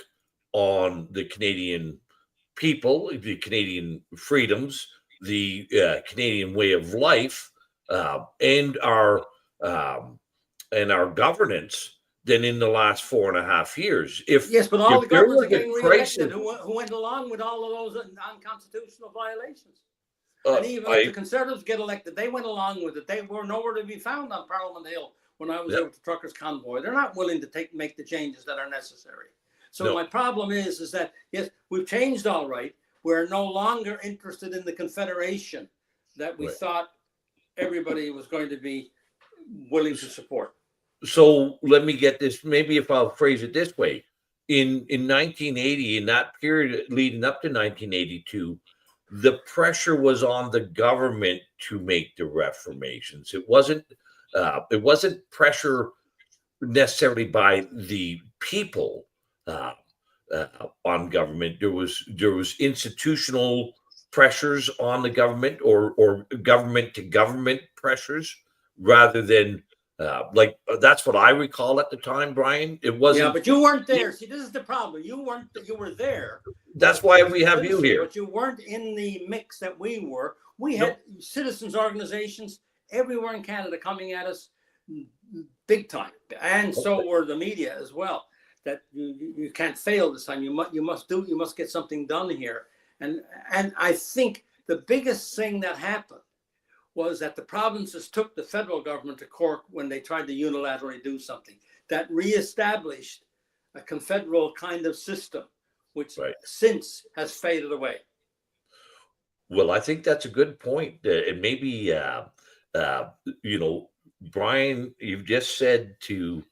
on the Canadian people, the Canadian freedoms, the Canadian way of life, and our governance than in the last 4.5 years. Yes, but all the governments are getting crisis, re-elected who went along with all of those unconstitutional violations. uh, And even if the Conservatives get elected, they went along with it. They were nowhere to be found on Parliament Hill when I was there with the truckers' convoy. They're not willing to make the changes that are necessary. So my problem is that, yes, we've changed all right. We're no longer interested in the Confederation that we thought everybody was going to be willing to support. So let me get this, maybe if I'll phrase it this way. In 1980, in that period leading up to 1982, the pressure was on the government to make the reformations. It wasn't pressure necessarily by the people on government. There was institutional pressures on the government, or government to government pressures, rather than that's what I recall at the time, Brian. It wasn't. Yeah, but you weren't there. See, this is the problem. You weren't. You were there. That's why we have you here. But you weren't in the mix that we were. We had citizens organizations everywhere in Canada coming at us big time, and so were the media as well. That you can't fail this time. You must get something done here. And I think the biggest thing that happened was that the provinces took the federal government to court when they tried to unilaterally do something that reestablished a confederal kind of system, which since has faded away. Well, I think that's a good point. And maybe, Brian, you've just said to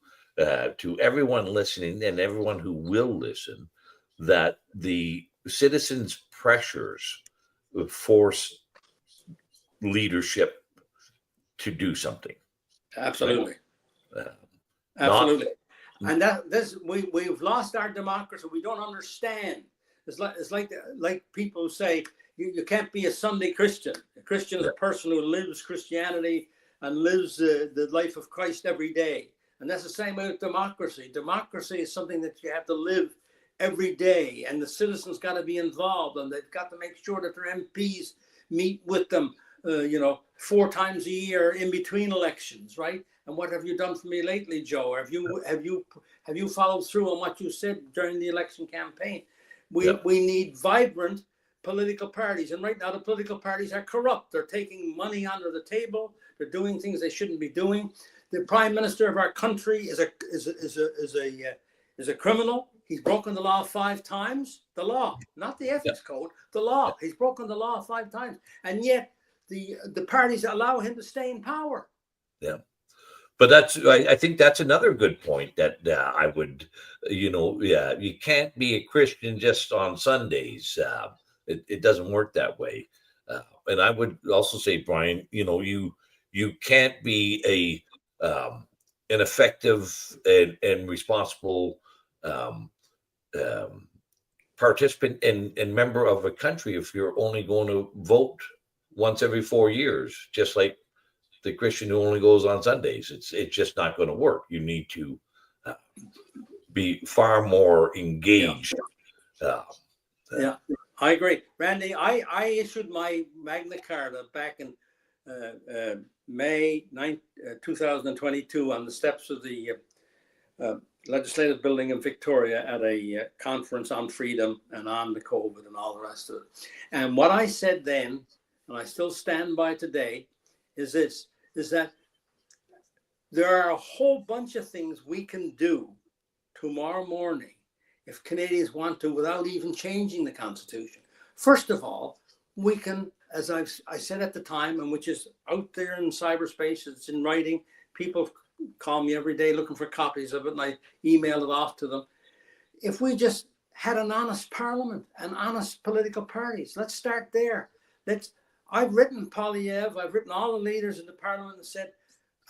everyone listening and everyone who will listen that the citizens' pressures force leadership to do something. Absolutely. Absolutely. And we've lost our democracy. We don't understand. It's like people who say you can't be a Sunday Christian. A Christian is a person who lives Christianity and lives the life of Christ every day. And that's the same way with democracy. Democracy is something that you have to live every day, and the citizens got to be involved, and they've got to make sure that their MPs meet with them 4 times a year in between elections, right? And what have you done for me lately, Joe? Have you followed through on what you said during the election campaign? We need vibrant political parties, and right now the political parties are corrupt. They're taking money under the table. They're doing things they shouldn't be doing. The prime minister of our country is a criminal. He's broken the law 5 times. The law, not the ethics code. The law. He's broken the law 5 times, and yet the parties allow him to stay in power. Yeah, but I think that's another good point that I would, you can't be a Christian just on Sundays. It doesn't work that way. And I would also say, Brian, you can't be an effective and responsible participant and member of a country if you're only going to vote once every 4 years, just like the Christian who only goes on Sundays. It's just not going to work. You need to be far more engaged. Yeah, I agree. Randy, I issued my Magna Carta back in May 9, 2022 on the steps of the legislative building in Victoria at a conference on freedom and on the COVID and all the rest of it. And what I said then, and I still stand by today, is that there are a whole bunch of things we can do tomorrow morning if Canadians want to without even changing the Constitution. First of all, we can, as I said at the time, and which is out there in cyberspace, it's in writing, people call me every day looking for copies of it, and I email it off to them. If we just had an honest parliament and honest political parties, let's start there. I've written Polyev, I've written all the leaders in the parliament and said,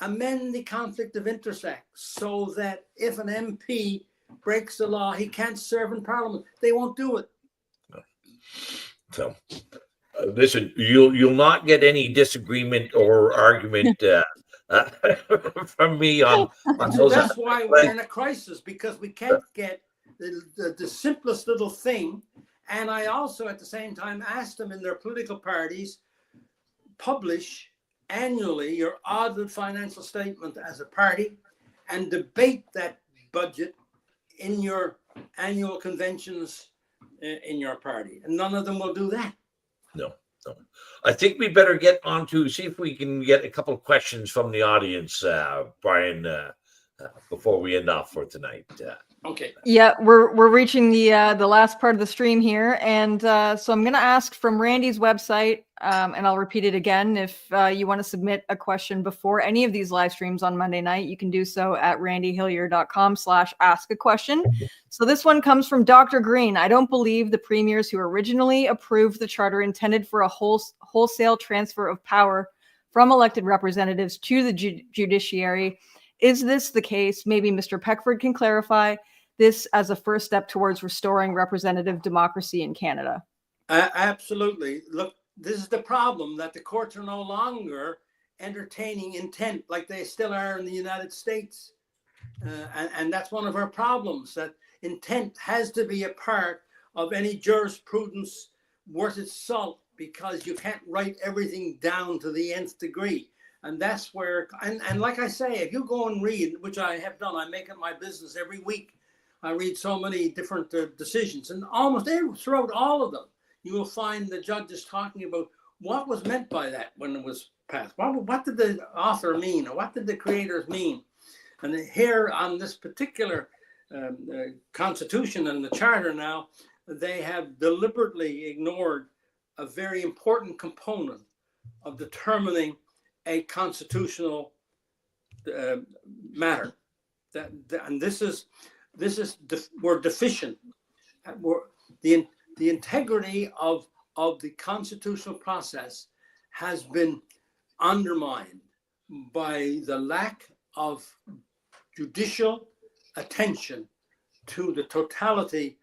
amend the Conflict of Interest Act so that if an MP breaks the law, he can't serve in parliament. They won't do it. So, listen, you'll not get any disagreement or argument from me on those. That's why we're in a crisis, because we can't get the simplest little thing. And I also, at the same time, asked them in their political parties, publish annually your audited financial statement as a party and debate that budget in your annual conventions in your party. And none of them will do that. No. I think we better get on to see if we can get a couple of questions from the audience, Brian, before we end off for tonight. Okay. Yeah, we're reaching the last part of the stream here, and so I'm going to ask from Randy's website, and I'll repeat it again. If you want to submit a question before any of these live streams on Monday night, you can do so at randyhillier.com/ask-a-question. So this one comes from Dr. Green. I don't believe the premiers who originally approved the charter intended for a wholesale transfer of power from elected representatives to the judiciary. Is this the case? Maybe Mr. Peckford can clarify this as a first step towards restoring representative democracy in Canada. Absolutely. Look, this is the problem, that the courts are no longer entertaining intent like they still are in the United States. And that's one of our problems, that intent has to be a part of any jurisprudence worth its salt, because you can't write everything down to the nth degree. And that's where, and like I say, if you go and read, which I have done, I make it my business every week. I read so many different decisions, and almost throughout all of them, you will find the judges talking about what was meant by that when it was passed. What did the author mean, or what did the creators mean? And here on this particular Constitution and the Charter now, they have deliberately ignored a very important component of determining a constitutional matter. And this is we're deficient. The integrity of the constitutional process has been undermined by the lack of judicial attention to the totality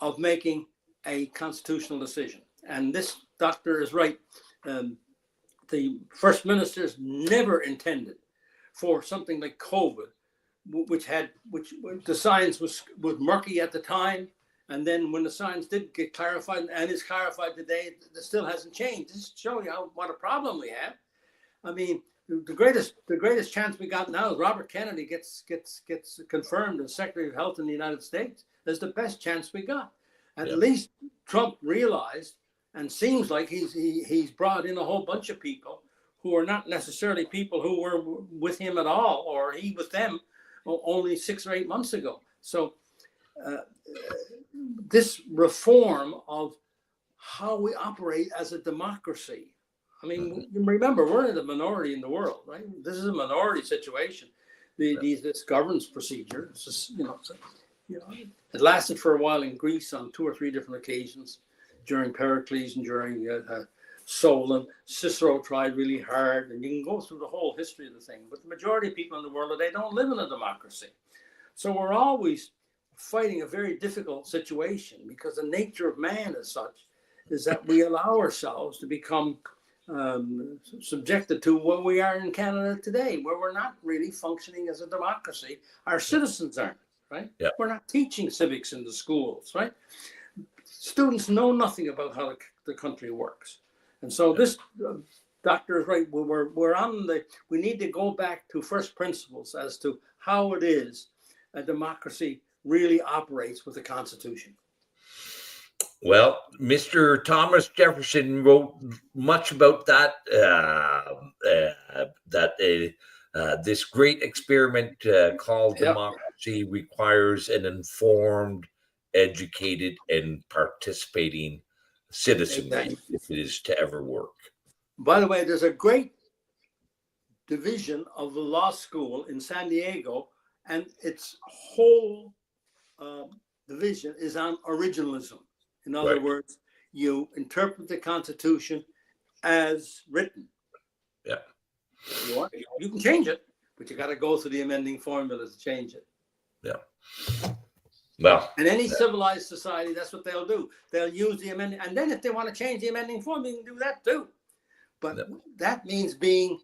of making a constitutional decision. And this doctor is right. The first ministers never intended for something like COVID, which the science was murky at the time, and then when the science did get clarified and is clarified today, it still hasn't changed. This shows you what a problem we have. I mean, the greatest chance we got now is Robert Kennedy gets confirmed as Secretary of Health in the United States. That's the best chance we got. At least Trump realized, and seems like he's brought in a whole bunch of people who are not necessarily people who were with him at all, or he with them only 6 or 8 months ago. So this reform of how we operate as a democracy. I mean, remember, we're in the minority in the world, right? This is a minority situation. This governance procedure, it lasted for a while in Greece on 2 or 3 different occasions during Pericles and during Solon. Cicero tried really hard, and you can go through the whole history of the thing. But the majority of people in the world today don't live in a democracy. So we're always fighting a very difficult situation, because the nature of man as such is that we allow ourselves to become subjected to what we are in Canada today, where we're not really functioning as a democracy. Our citizens aren't, right? Yeah. We're not teaching civics in the schools, right? Students know nothing about how the country works. And so this doctor is right. We need to go back to first principles as to how it is a democracy really operates with the Constitution. Well, Mr. Thomas Jefferson wrote much about that. This great experiment called Yep. democracy requires an informed, educated, and participating citizenry Exactly. if it is to ever work. By the way, there's a great division of the law school in San Diego, and its whole division is on originalism. In other Right. words, you interpret the Constitution as written. Yeah. You can change it, but you got to go through the amending formula to change it. Yeah. Well, And any civilized society, that's what they'll do. They'll use the amending, and then if they want to change the amending form, they can do that too. But Yeah. that means being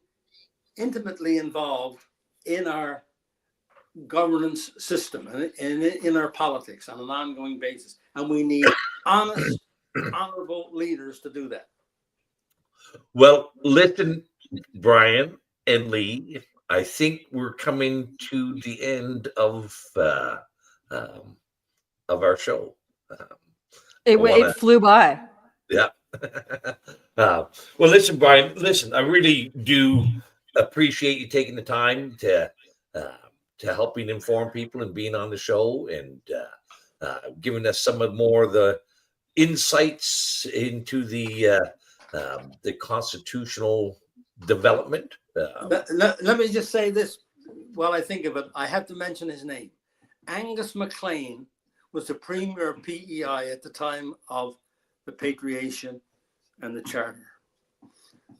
intimately involved in our governance system and in our politics on an ongoing basis. And we need honest, honorable leaders to do that. well, listen, Brian and Lee, I think we're coming to the end of our show. It flew by. Yeah. Well, listen, Brian. Listen, I really do appreciate you taking the time to helping inform people and being on the show and giving us some of more of the insights into the constitutional development. Let me just say this while I think of it. I have to mention his name. Angus MacLean was the Premier of PEI at the time of the Patriation and the Charter.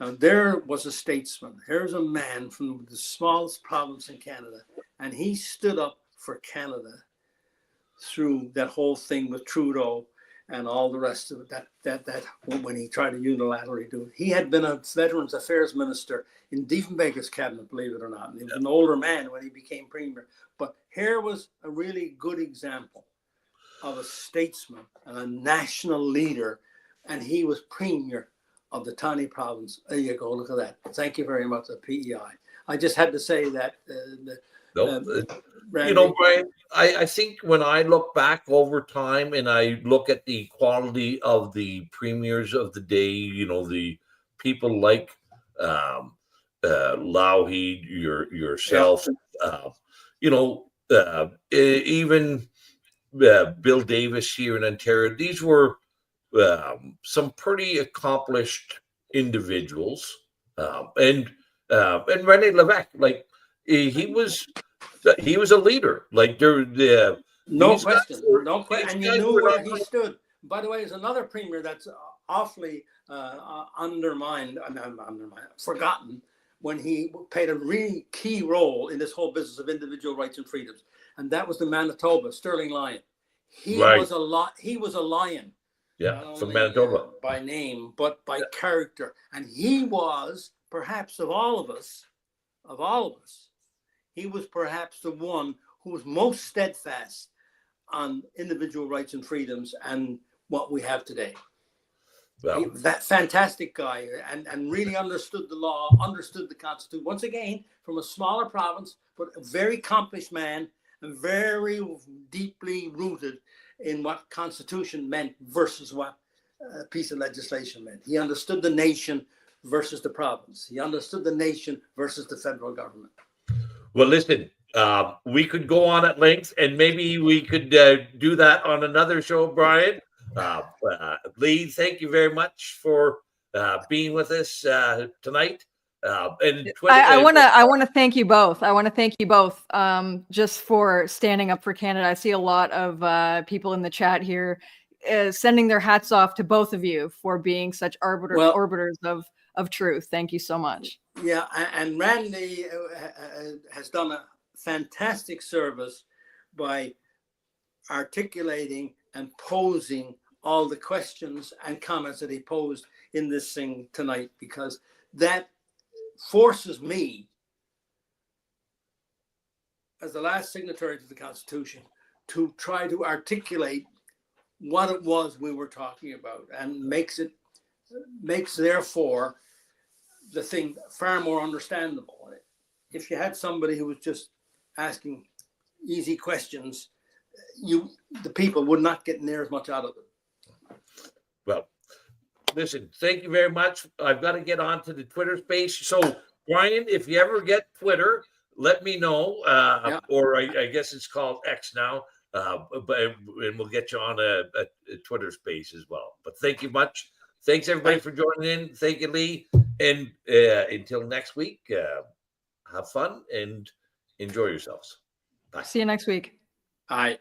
Now, there was a statesman. Here's a man from the smallest province in Canada, and he stood up for Canada through that whole thing with Trudeau and all the rest of it, that when he tried to unilaterally do it. He had been a Veterans Affairs Minister in Diefenbaker's cabinet, believe it or not. And he was an older man when he became Premier. But here was a really good example of a statesman and a national leader, and he was Premier of the tiny province. There you go, look at that. Thank you very much, the PEI. I just had to say that. Brian, I think when I look back over time and I look at the quality of the premiers of the day, the people like Lougheed, yourself, even Bill Davis here in Ontario, these were some pretty accomplished individuals, and René Lévesque, like he was a leader. Like no question. And you knew where he stood. By the way, there's another premier that's awfully forgotten, when he played a really key role in this whole business of individual rights and freedoms, and that was the Manitoba Sterling Lion. He was a lion. Yeah, from Manitoba by name, but by character. And he was perhaps of all of us, he was perhaps the one who was most steadfast on individual rights and freedoms and what we have today. Well, that fantastic guy, and really understood the law, understood the Constitution. Once again, from a smaller province, but a very accomplished man and very deeply rooted in what Constitution meant versus what a piece of legislation meant. He understood the nation versus the province. He understood the nation versus the federal government. Well, listen, we could go on at length, and maybe we could do that on another show, Brian. Lee, thank you very much for being with us tonight. And I want to thank you both. I want to thank you both just for standing up for Canada. I see a lot of people in the chat here sending their hats off to both of you for being such arbiters of truth. Thank you so much. Yeah, and Randy has done a fantastic service by articulating and posing all the questions and comments that he posed in this thing tonight, because that forces me, as the last signatory to the Constitution, to try to articulate what it was we were talking about, and makes therefore the thing far more understandable. If you had somebody who was just asking, easy questions, the people would not get near as much out of it. Well, listen, thank you very much. I've got to get on to the Twitter space. So, Brian, if you ever get Twitter, let me know. Or I guess it's called X now. And we'll get you on a Twitter space as well. But thank you much. Thanks, everybody, for joining in. Thank you, Lee. And until next week, have fun and enjoy yourselves. Bye. See you next week. All right.